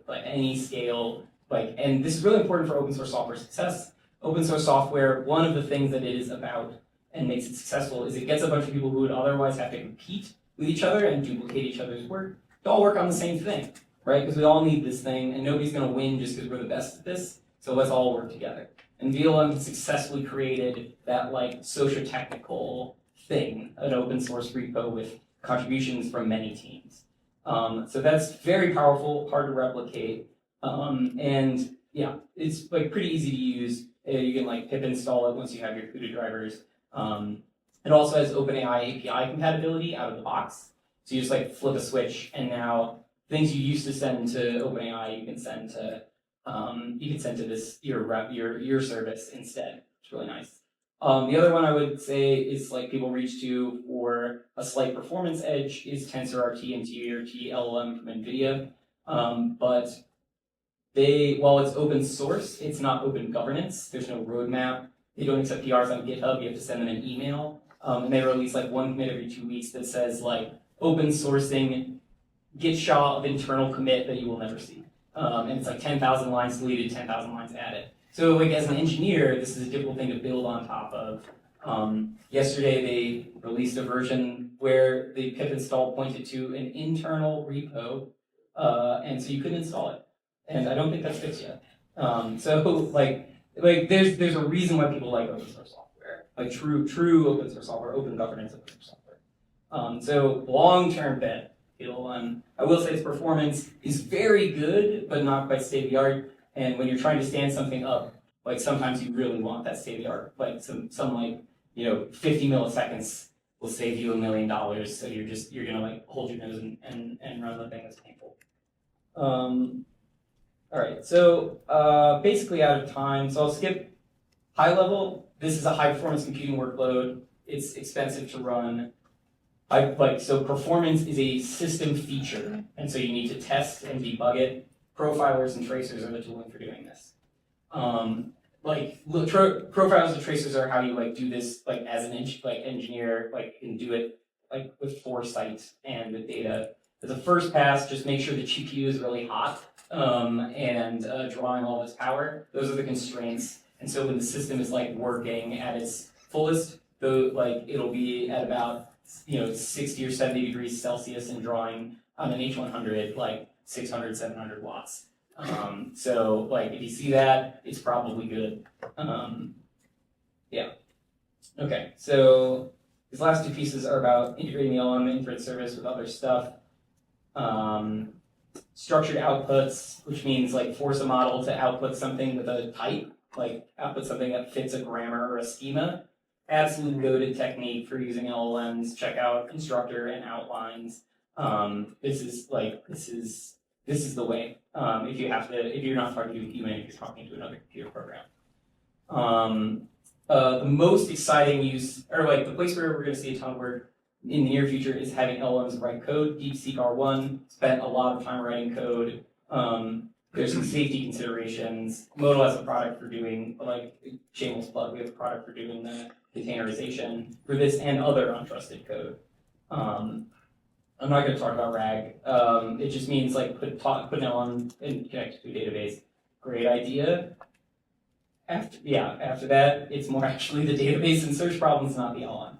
like any scale. And this is really important for open source software success. Open source software, one of the things that it is about and makes it successful is it gets a bunch of people who would otherwise have to compete with each other and duplicate each other's work to all work on the same thing, right? Because we all need this thing, and nobody's going to win just because we're the best at this. So let's all work together. And vLLM successfully created that like socio-technical thing, an open source repo with contributions from many teams. So that's very powerful, hard to replicate, and yeah, it's like pretty easy to use. You can like pip install it once you have your CUDA drivers. It also has OpenAI API compatibility out of the box. So you just like flip a switch, and now things you used to send to OpenAI, you can send to this your service instead. It's really nice. The other one I would say is like people reach to for a slight performance edge is TensorRT and TPUs from NVIDIA. But while it's open source, it's not open governance. There's no roadmap. They don't accept PRs on GitHub. You have to send them an email. And they release like one commit every 2 weeks that says like open sourcing git SHA of internal commit that you will never see. And it's like 10,000 lines deleted, 10,000 lines added. So like as an engineer, this is a difficult thing to build on top of. Yesterday they released a version where the pip install pointed to an internal repo, and so you couldn't install it. And I don't think that's fixed yet. So like there's a reason why people like open source software, like true open source software, open governance open source software. So long-term bet. I will say its performance is very good, but not quite state of the art. And when you're trying to stand something up, like sometimes you really want that state of the art. Like some like 50 milliseconds will save you $1 million. So you're gonna like hold your nose and run the thing that's painful. All right, so basically out of time. So I'll skip high level. This is a high performance computing workload. It's expensive to run. So performance is a system feature, and so you need to test and debug it. Profilers and tracers are the tooling for doing this. Profilers and tracers are how you like do this like as an engineer, like can do it like with foresight and with data. As a first pass, just make sure the GPU is really hot and drawing all this power. Those are the constraints. And so when the system is like working at its fullest, it'll be at about 60 or 70 degrees Celsius and drawing on an H100 like 600, 700 watts. So like if you see that, it's probably good. Yeah. Okay, so these last two pieces are about integrating the LLM inference service with other stuff. Structured outputs, which means like force a model to output something with a type, like output something that fits a grammar or a schema. Absolute goated technique for using LLMs. Check out constructor and outlines. This is the way. If you're not talking to a human, if you're talking to another computer program. The most exciting use, or like the place where we're going to see a ton of work in the near future is having LLMs write code. DeepSeek R1 spent a lot of time writing code. There's some safety considerations. Modal has a product for doing, like shameless plug, we have a product for doing the containerization for this and other untrusted code. I'm not going to talk about RAG. It just means like put an LLM and connect to a database. Great idea. After that, it's more actually the database and search problems, not the LLM.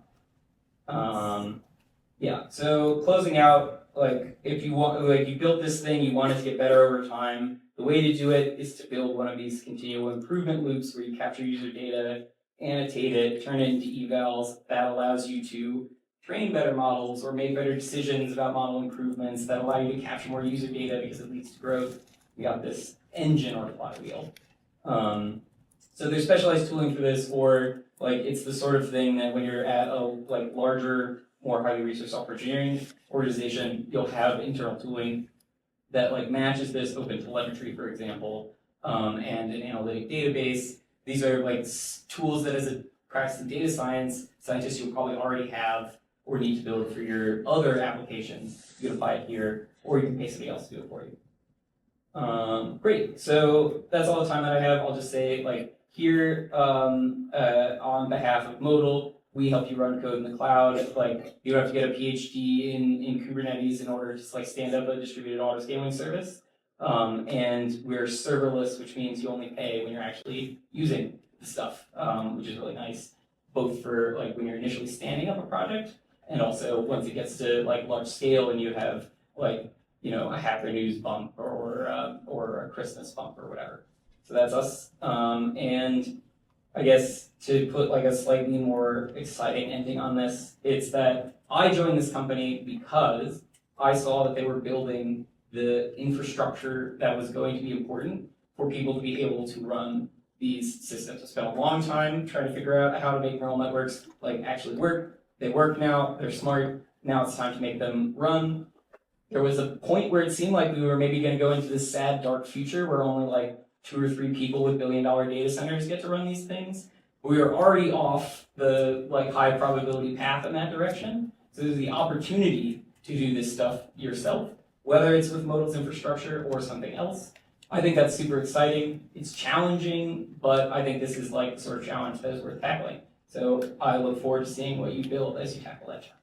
So closing out, like if you want, like you built this thing, you want it to get better over time. The way to do it is to build one of these continual improvement loops where you capture user data, annotate it, turn it into evals. That allows you to train better models or make better decisions about model improvements that allow you to capture more user data because it leads to growth. We got this engine or flywheel. So there's specialized tooling for this, or like it's the sort of thing that when you're at a like larger, more highly research software engineering organization, you'll have internal tooling that like matches this open telemetry, for example, and an analytic database. These are like tools that as a practice in data science, scientists you'll probably already have or need to build for your other applications. You can apply it here, or you can pay somebody else to do it for you. Great, so that's all the time that I have. I'll just say like here on behalf of Modal, we help you run code in the cloud. Like you don't have to get a Ph.D. in Kubernetes in order to like stand up a distributed auto-scaling service. And we're serverless, which means you only pay when you're actually using the stuff, which is really nice, both for like when you're initially standing up a project, and also once it gets to like large scale and you have like a Hacker News bump or a Christmas bump or whatever. So that's us. And I guess to put like a slightly more exciting ending on this, it's that I joined this company because I saw that they were building the infrastructure that was going to be important for people to be able to run these systems. I spent a long time trying to figure out how to make neural networks like actually work. They work now, they're smart. Now it's time to make them run. There was a point where it seemed like we were maybe going to go into this sad, dark future where only like 2 or 3 people with billion-dollar data centers get to run these things. We are already off the like high probability path in that direction. So there's the opportunity to do this stuff yourself, whether it's with Modal's infrastructure or something else. I think that's super exciting. It's challenging, but I think this is like the sort of challenge that is worth tackling. So I look forward to seeing what you build as you tackle that challenge.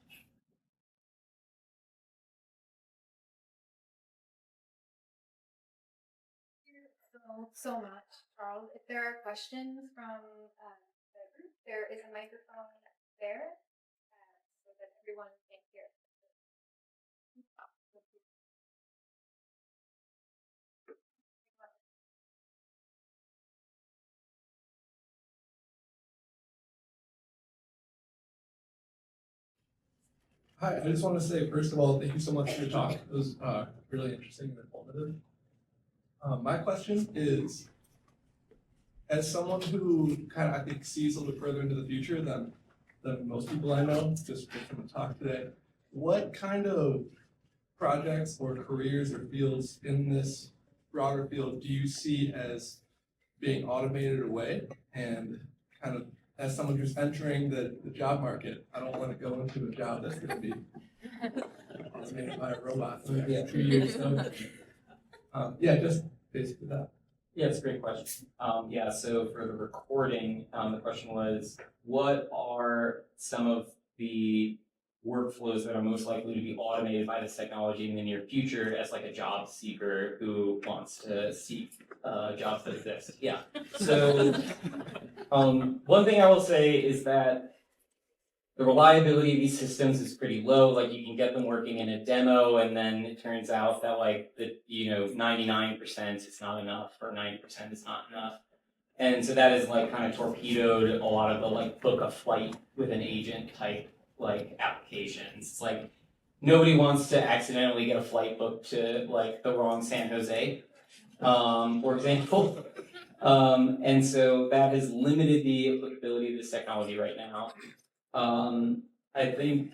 So much, Charles. If there are questions from the group, there is a microphone there so that everyone can hear. Hi, I just want to say, first of all, thank you so much for your talk. It was really interesting and informative. My question is, as someone who kind of, I think, sees a little further into the future than most people I know, just from the talk today, what kind of projects or careers or fields in this broader field do you see as being automated away? And kind of, as someone who's entering the job market, I don't want to go into a job that's going to be automated by a robot in the next 2 years. So, yeah, just basically that. Yeah, it's a great question. So for the recording, the question was, what are some of the workflows that are most likely to be automated by this technology in the near future as like a job seeker who wants to seek jobs that exist? Yeah. So one thing I will say is that the reliability of these systems is pretty low. Like you can get them working in a demo, and then it turns out that like 99% is not enough, or 90% is not enough. And so that is like kind of torpedoed a lot of the like book a flight with an agent type like applications. It's like nobody wants to accidentally get a flight booked to like the wrong San Jose, for example. And so that has limited the applicability of this technology right now. I think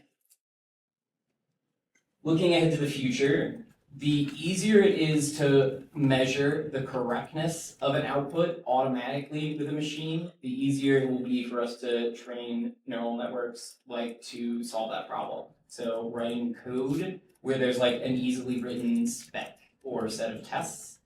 looking ahead to the future, the easier it is to measure the correctness of an output automatically with a machine, the easier it will be for us to train neural networks like to solve that problem. So writing code where there's like an easily written spec or set of tests,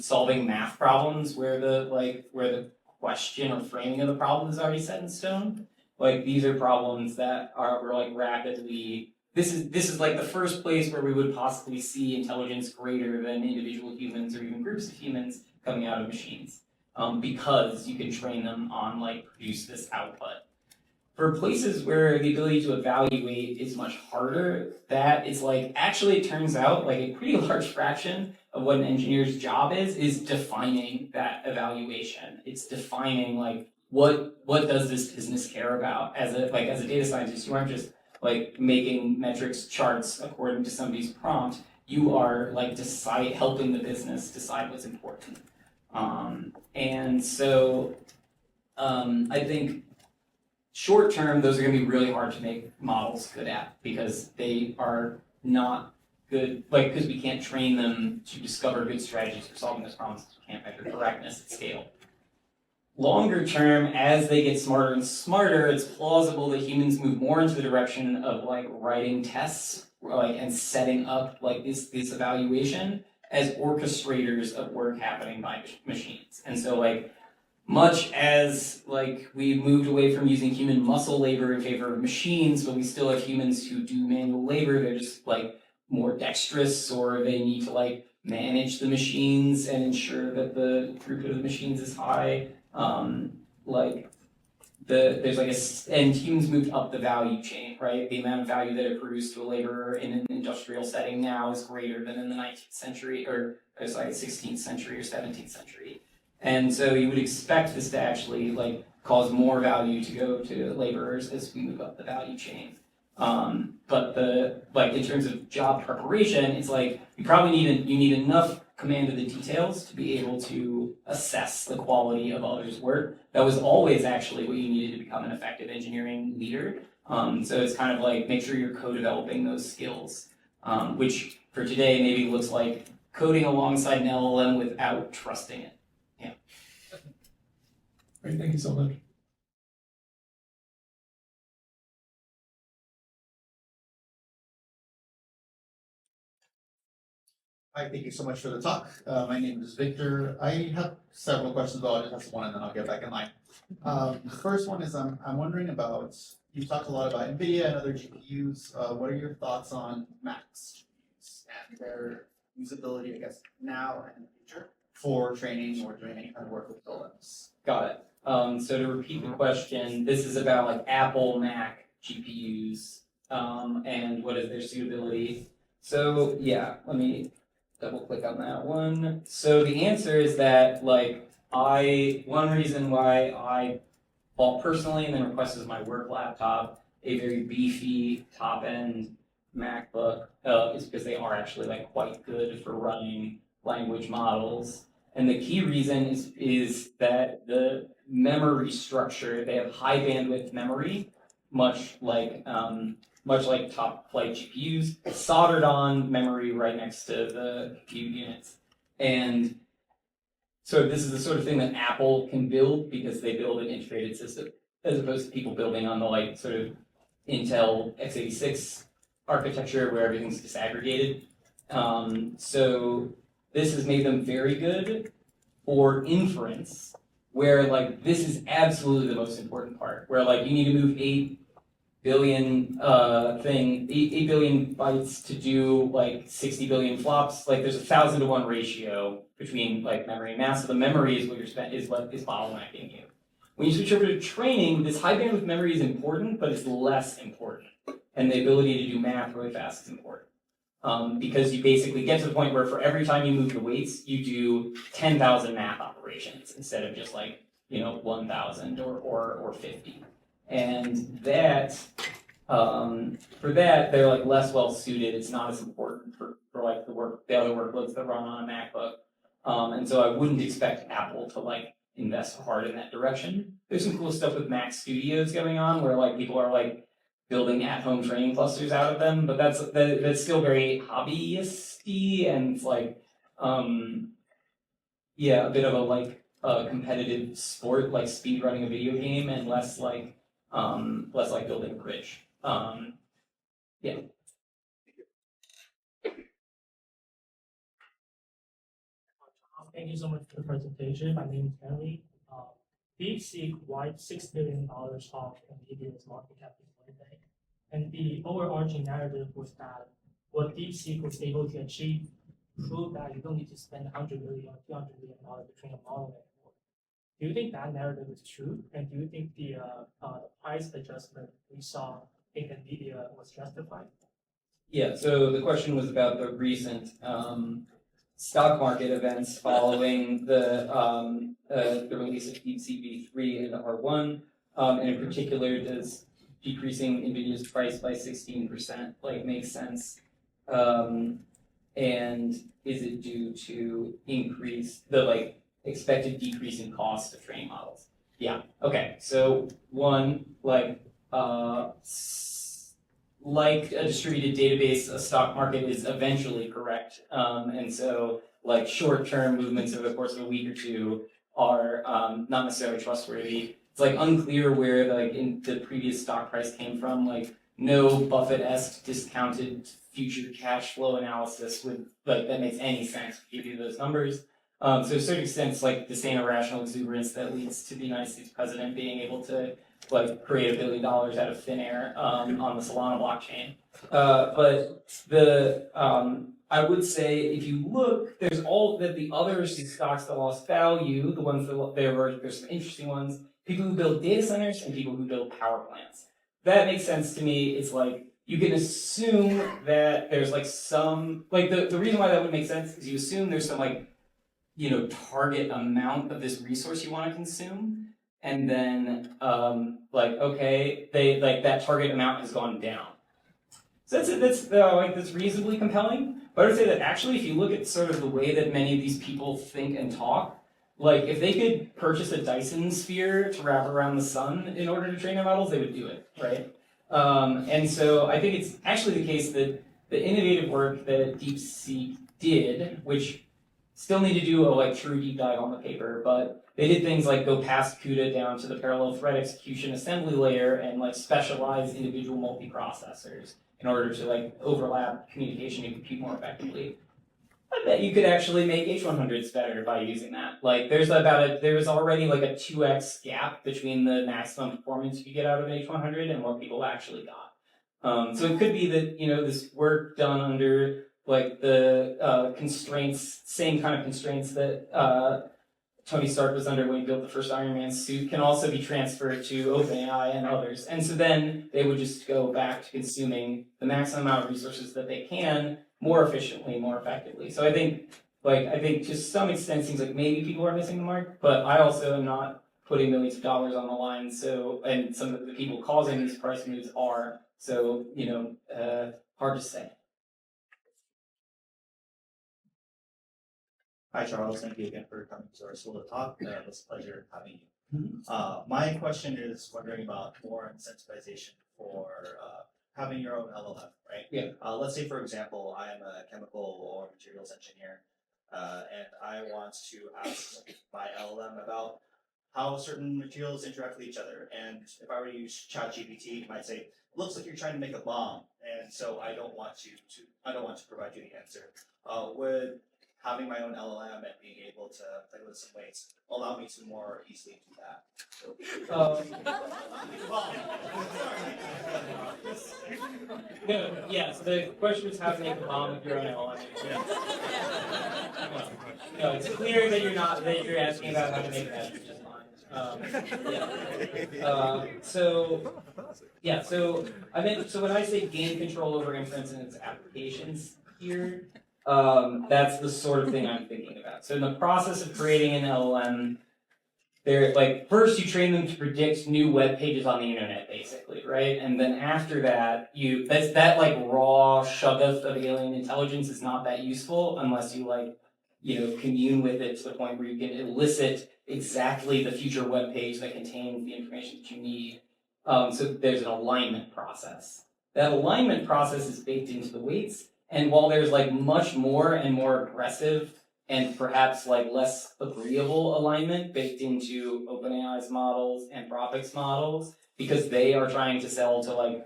solving math problems where the question or framing of the problem is already set in stone. Like these are problems that are like rapidly. This is like the first place where we would possibly see intelligence greater than individual humans or even groups of humans coming out of machines, because you can train them on like produce this output. For places where the ability to evaluate is much harder, that is like actually it turns out like a pretty large fraction of what an engineer's job is defining that evaluation. It's defining like what does this business care about as a data scientist. You aren't just like making metrics charts according to somebody's prompt. You are like helping the business decide what's important. And so I think short term, those are going to be really hard to make models good at because they are not good, like because we can't train them to discover good strategies for solving those problems. We can't measure correctness at scale. Longer term, as they get smarter and smarter, it's plausible that humans move more into the direction of like writing tests, like and setting up like this evaluation as orchestrators of work happening by machines. And so like much as like we moved away from using human muscle labor in favor of machines, but we still have humans who do manual labor. They're just like more dexterous, or they need to like manage the machines and ensure that the throughput of the machines is high. And humans moved up the value chain, right? The amount of value that it produced to a laborer in an industrial setting now is greater than in the 19th century, or 16th century or 17th century. And so you would expect this to actually like cause more value to go to laborers as we move up the value chain. But in terms of job preparation, it's like you probably need enough command of the details to be able to assess the quality of others' work. That was always actually what you needed to become an effective engineering leader. So it's kind of like make sure you're co-developing those skills, which for today maybe looks like coding alongside an LLM without trusting it. Yeah. Great, thank you so much. Hi, thank you so much for the talk. My name is Victor. I have several questions, but I'll just ask one and then I'll get back in line. The first one is I'm wondering about, you talked a lot about NVIDIA and other GPUs. What are your thoughts on Max GPUs and their usability, I guess, now and in the future for training or doing any kind of work with LLMs? Got it. So to repeat the question, this is about like Apple Mac GPUs and what is their suitability. So yeah, let me double click on that one. So the answer is that one reason why I bought personally and then requested as my work laptop a very beefy top end MacBook is because they are actually like quite good for running language models. And the key reason is that the memory structure, they have high bandwidth memory, much like top flight GPUs, soldered on memory right next to the compute units. And so this is the sort of thing that Apple can build because they build an integrated system, as opposed to people building on the like sort of Intel x86 architecture where everything's disaggregated. So this has made them very good for inference, where like this is absolutely the most important part, where like you need to move 8 billion 8 billion bytes to do like 60 billion flops. Like there's a 1,000-to-1 ratio between like memory and mass. So the memory is what is bottlenecking you. When you switch over to training, this high bandwidth memory is important, but it's less important. And the ability to do math really fast is important. Because you basically get to the point where for every time you move the weights, you do 10,000 math operations instead of just like 1,000 or 50. And that for that they're like less well suited. It's not as important for like the other workloads that run on a MacBook. And so I wouldn't expect Apple to like invest hard in that direction. There's some cool stuff with Mac Studios going on where like people are like building at-home training clusters out of them, but that's still very hobbyist-y and it's like a bit of a like competitive sport, like speed running a video game, and less like building a bridge. Yeah. Thank you so much for the presentation. My name is Henry. DeepSeek wiped $6 billion off NVIDIA's market cap in one day. And the overarching narrative was that what DeepSeek was able to achieve proved that you don't need to spend $100 million or $200 million to train a model anymore. Do you think that narrative is true? And do you think the price adjustment we saw in NVIDIA was justified? Yeah, so the question was about the recent stock market events following the release of DeepSeek v3 and R1, and in particular, does decreasing NVIDIA's price by 16% like make sense? And is it due to increase the like expected decrease in cost of training models? Yeah. Okay. So one like a distributed database, a stock market is eventually correct. And so like short-term movements over the course of a week or two are not necessarily trustworthy. It's like unclear where like in the previous stock price came from. Like no Buffett-esque discounted future cash flow analysis would like that makes any sense to give you those numbers. So to a certain extent, it's like the same irrational exuberance that leads to the United States president being able to like create $1 billion out of thin air on the Solana blockchain. But the I would say if you look, there's all that the other stocks that lost value, the ones that there's some interesting ones. People who build data centers and people who build power plants. That makes sense to me. It's like you can assume that there's like some like the reason why that would make sense is you assume there's some like target amount of this resource you want to consume. And then, okay, they like that target amount has gone down. So that's reasonably compelling. But I would say that actually, if you look at sort of the way that many of these people think and talk, like if they could purchase a Dyson sphere to wrap around the sun in order to train their models, they would do it, right? And so I think it's actually the case that the innovative work that DeepSeek did, which still need to do a like true deep dive on the paper, but they did things like go past CUDA down to the parallel thread execution assembly layer and like specialize individual multiprocessors in order to like overlap communication and compute more effectively. I bet you could actually make H100s better by using that. Like there's already like a 2x gap between the maximum performance you get out of an H100 and what people actually got. So it could be that, this work done under like the same kind of constraints that Tony Stark was under when he built the first Iron Man suit, can also be transferred to OpenAI and others. And so then they would just go back to consuming the maximum amount of resources that they can more efficiently, more effectively. So I think to some extent it seems like maybe people are missing the mark, but I also am not putting millions of dollars on the line. So, and some of the people causing these price moves are, so, hard to say. Hi, Charles. Thank you again for coming to our school to talk. It was a pleasure having you. My question is wondering about more incentivization for having your own LLM, right? Yeah. Let's say, for example, I am a chemical or materials engineer, and I want to ask my LLM about how certain materials interact with each other. And if I were to use ChatGPT, it might say, "Looks like you're trying to make a bomb," and so I don't want to provide you the answer. Would having my own LLM and being able to play with some weights allow me to more easily do that? Yeah, so the question is how to make a bomb with your own LLM. No, it's clear that you're asking about how to make that, which is fine. So when I say gain control over inference and its applications here, that's the sort of thing I'm thinking about. So in the process of creating an LLM, first you train them to predict new web pages on the internet, basically, right? And then after that, that raw shoggoth of alien intelligence is not that useful unless you commune with it to the point where you can elicit exactly the future web page that contains the information that you need. So there's an alignment process. That alignment process is baked into the weights. And while there's much more and more aggressive and perhaps less agreeable alignment baked into OpenAI's models, Anthropic's models, because they are trying to sell to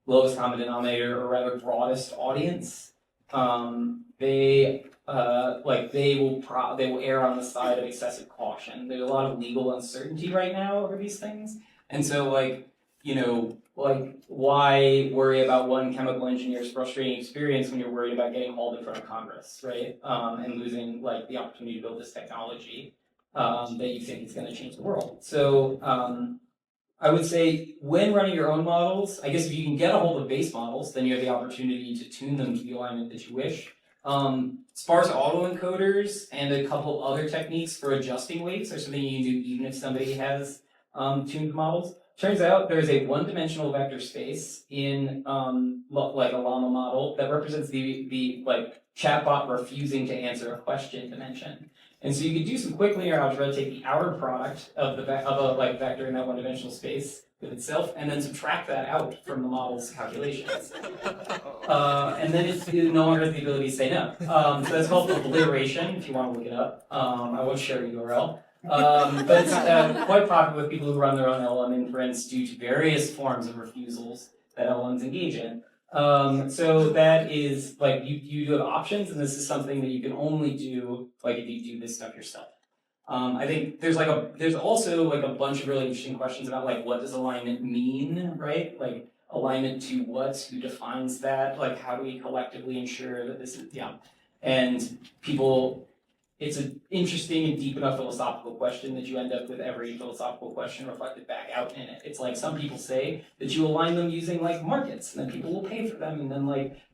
lowest common denominator or rather broadest audience, they will err on the side of excessive caution. There's a lot of legal uncertainty right now over these things, and so why worry about one chemical engineer's frustrating experience when you're worried about getting hauled in front of Congress, right? And losing the opportunity to build this technology that you think is going to change the world. So I would say when running your own models, I guess if you can get a hold of base models, then you have the opportunity to tune them to the alignment that you wish. Sparse autoencoders and a couple other techniques for adjusting weights are something you can do even if somebody has tuned models. Turns out there's a one-dimensional vector space in a LLaMA model that represents the chatbot refusing to answer a question dimension. And so you could do some quick linear algebra, take the outer product of a vector in that one-dimensional space with itself, and then subtract that out from the model's calculations. And then it no longer has the ability to say no. So that's called obliteration, if you want to look it up. I won't share a URL. But it's quite popular with people who run their own LLM inference due to various forms of refusals that LLMs engage in. So that is you do have options, and this is something that you can only do if you do this stuff yourself. I think there's also a bunch of really interesting questions about what does alignment mean, right? Alignment to what? Who defines that? How do we collectively ensure that this is and people. It's an interesting and deep enough philosophical question that you end up with every philosophical question reflected back out in it. It's some people say that you align them using markets, and then people will pay for them, and then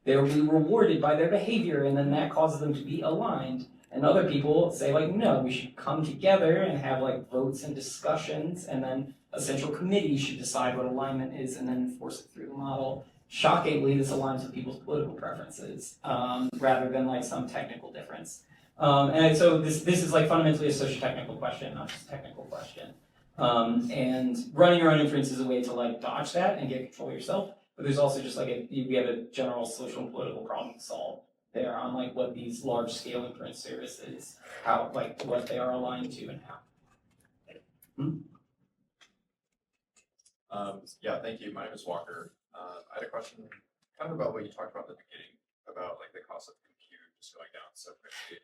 they'll be rewarded by their behavior, and then that causes them to be aligned. And other people say no, we should come together and have votes and discussions, and then a central committee should decide what alignment is and then force it through the model. Shockingly, this aligns with people's political preferences rather than some technical difference. And so this is fundamentally a socio-technical question, not just a technical question. And running your own inference is a way to dodge that and get control yourself. But there's also just we have a general social and political problem to solve there on what these large scale inference services, how what they are aligned to and how. Yeah, thank you. My name is Walker. I had a question kind of about what you talked about at the beginning about the cost of compute just going down so quickly.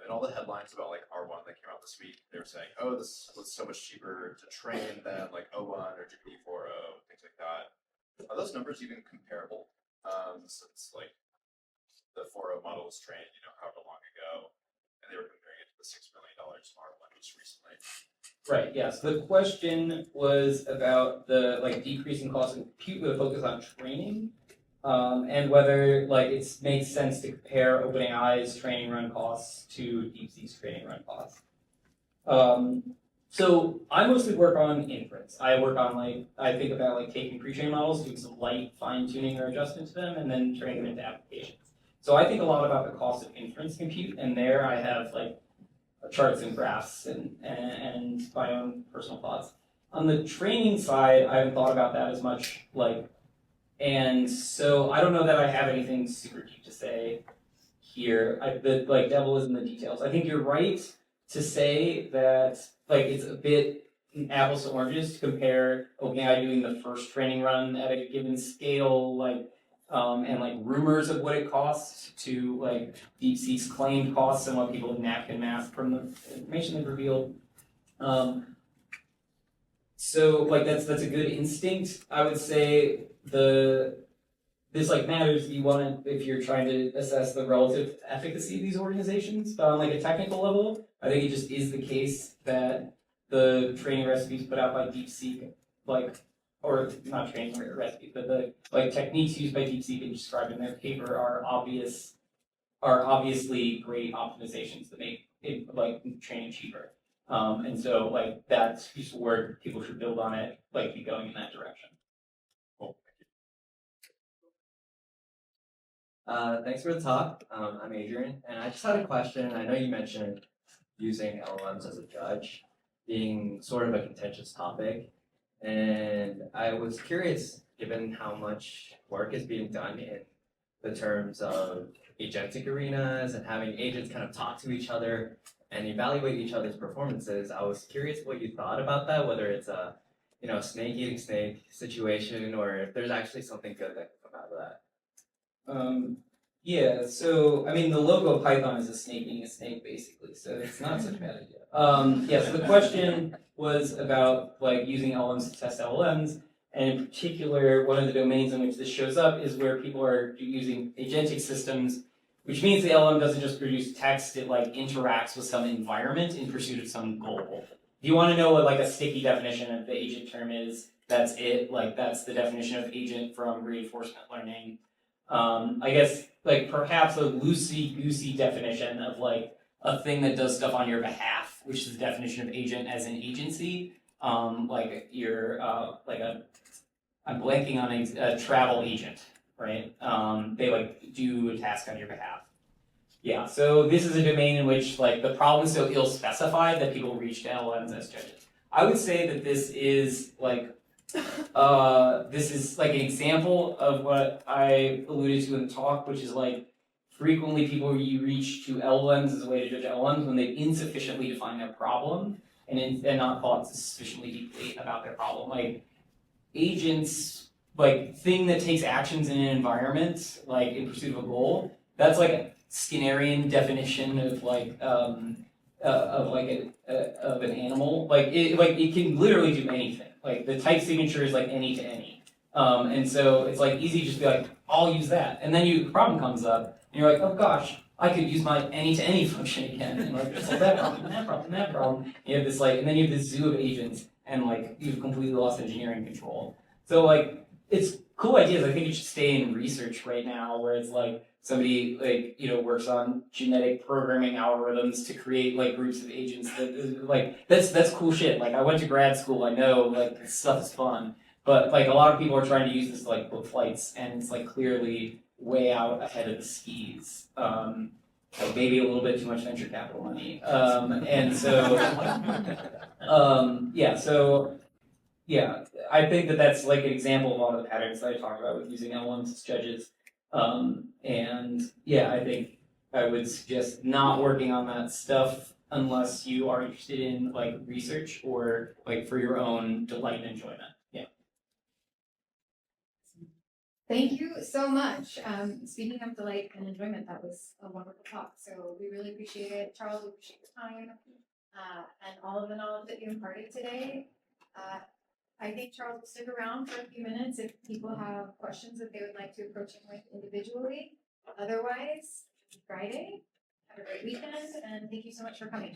And all the headlines about like R1 that came out this week, they were saying, oh, this was so much cheaper to train than like O1 or GPT-4o, things like that. Are those numbers even comparable? Since like the 4o model was trained, however long ago, and they were comparing it to the $6 million R1 just recently. Right, yeah, so the question was about the decreasing cost of compute with a focus on training, and whether it makes sense to compare OpenAI's training run costs to DeepSeek's training run costs. So I mostly work on inference. I work on I think about taking pre-trained models, doing some light fine-tuning or adjustment to them, and then turning them into applications. So I think a lot about the cost of inference compute, and there I have charts and graphs and my own personal thoughts. On the training side, I haven't thought about that as much, and so I don't know that I have anything super deep to say here. The devil is in the details. I think you're right to say that it's a bit apples to oranges to compare OpenAI doing the first training run at a given scale, and rumors of what it costs to DeepSeek's claimed costs and what people have napkin math from the information they've revealed. So that's a good instinct. I would say this matters if you're trying to assess the relative efficacy of these organizations. But on a technical level, I think it just is the case that the training recipes put out by DeepSeek, or not training recipes, but the techniques used by DeepSeek and described in their paper are obviously great optimizations that make it training cheaper. And so that's useful work. People should build on it, be going in that direction. Cool. Thanks for the talk. I'm Adrian, and I just had a question. I know you mentioned using LLMs as a judge being sort of a contentious topic, and I was curious, given how much work is being done in the terms of agentic arenas and having agents kind of talk to each other and evaluate each other's performances, I was curious what you thought about that, whether it's a snake eating snake situation or if there's actually something good that can come out of that. Yeah, so I mean the logo of Python is a snake eating a snake basically, so it's not such a bad idea. Yeah, so the question was about using LLMs to test LLMs, and in particular, one of the domains in which this shows up is where people are using agentic systems, which means the LLM doesn't just produce text, it interacts with some environment in pursuit of some goal. If you want to know what a sticky definition of the agent term is, that's it. That's the definition of agent from reinforcement learning. I guess perhaps a loosey-goosey definition of a thing that does stuff on your behalf, which is the definition of agent as an agency. You're I'm blanking on a travel agent, right? They do a task on your behalf. Yeah, so this is a domain in which the problem is so ill-specified that people reach to LLMs as judges. I would say that this is an example of what I alluded to in the talk, which is frequently people reach to LLMs as a way to judge LLMs when they've insufficiently defined their problem and not thought sufficiently deeply about their problem. Agents, thing that takes actions in an environment, in pursuit of a goal, that's a Skinnerian definition of an animal. It can literally do anything. The type signature is any to any. And so it's easy to just be I'll use that. And then the problem comes up and you're oh gosh, I could use my any to any function again. And just that problem, and that problem, and that problem. You have this and then you have this zoo of agents and you've completely lost engineering control. So it's cool ideas. I think it should stay in research right now where it's somebody works on genetic programming algorithms to create groups of agents that that's cool shit. I went to grad school, I know this stuff is fun, but a lot of people are trying to use this to book flights, and it's clearly way out ahead of the skis. Maybe a little bit too much venture capital money, and so yeah, I think that's an example of a lot of the patterns that I talked about with using LLMs as judges. And yeah, I think I would suggest not working on that stuff unless you are interested in research or for your own delight and enjoyment. Yeah. Thank you so much. Speaking of delight and enjoyment, that was a wonderful talk. So we really appreciate it. Charles, we appreciate your time and all of the knowledge that you imparted today. I think Charles will stick around for a few minutes if people have questions that they would like to approach him with individually. Otherwise, Friday. Have a great weekend, and thank you so much for coming.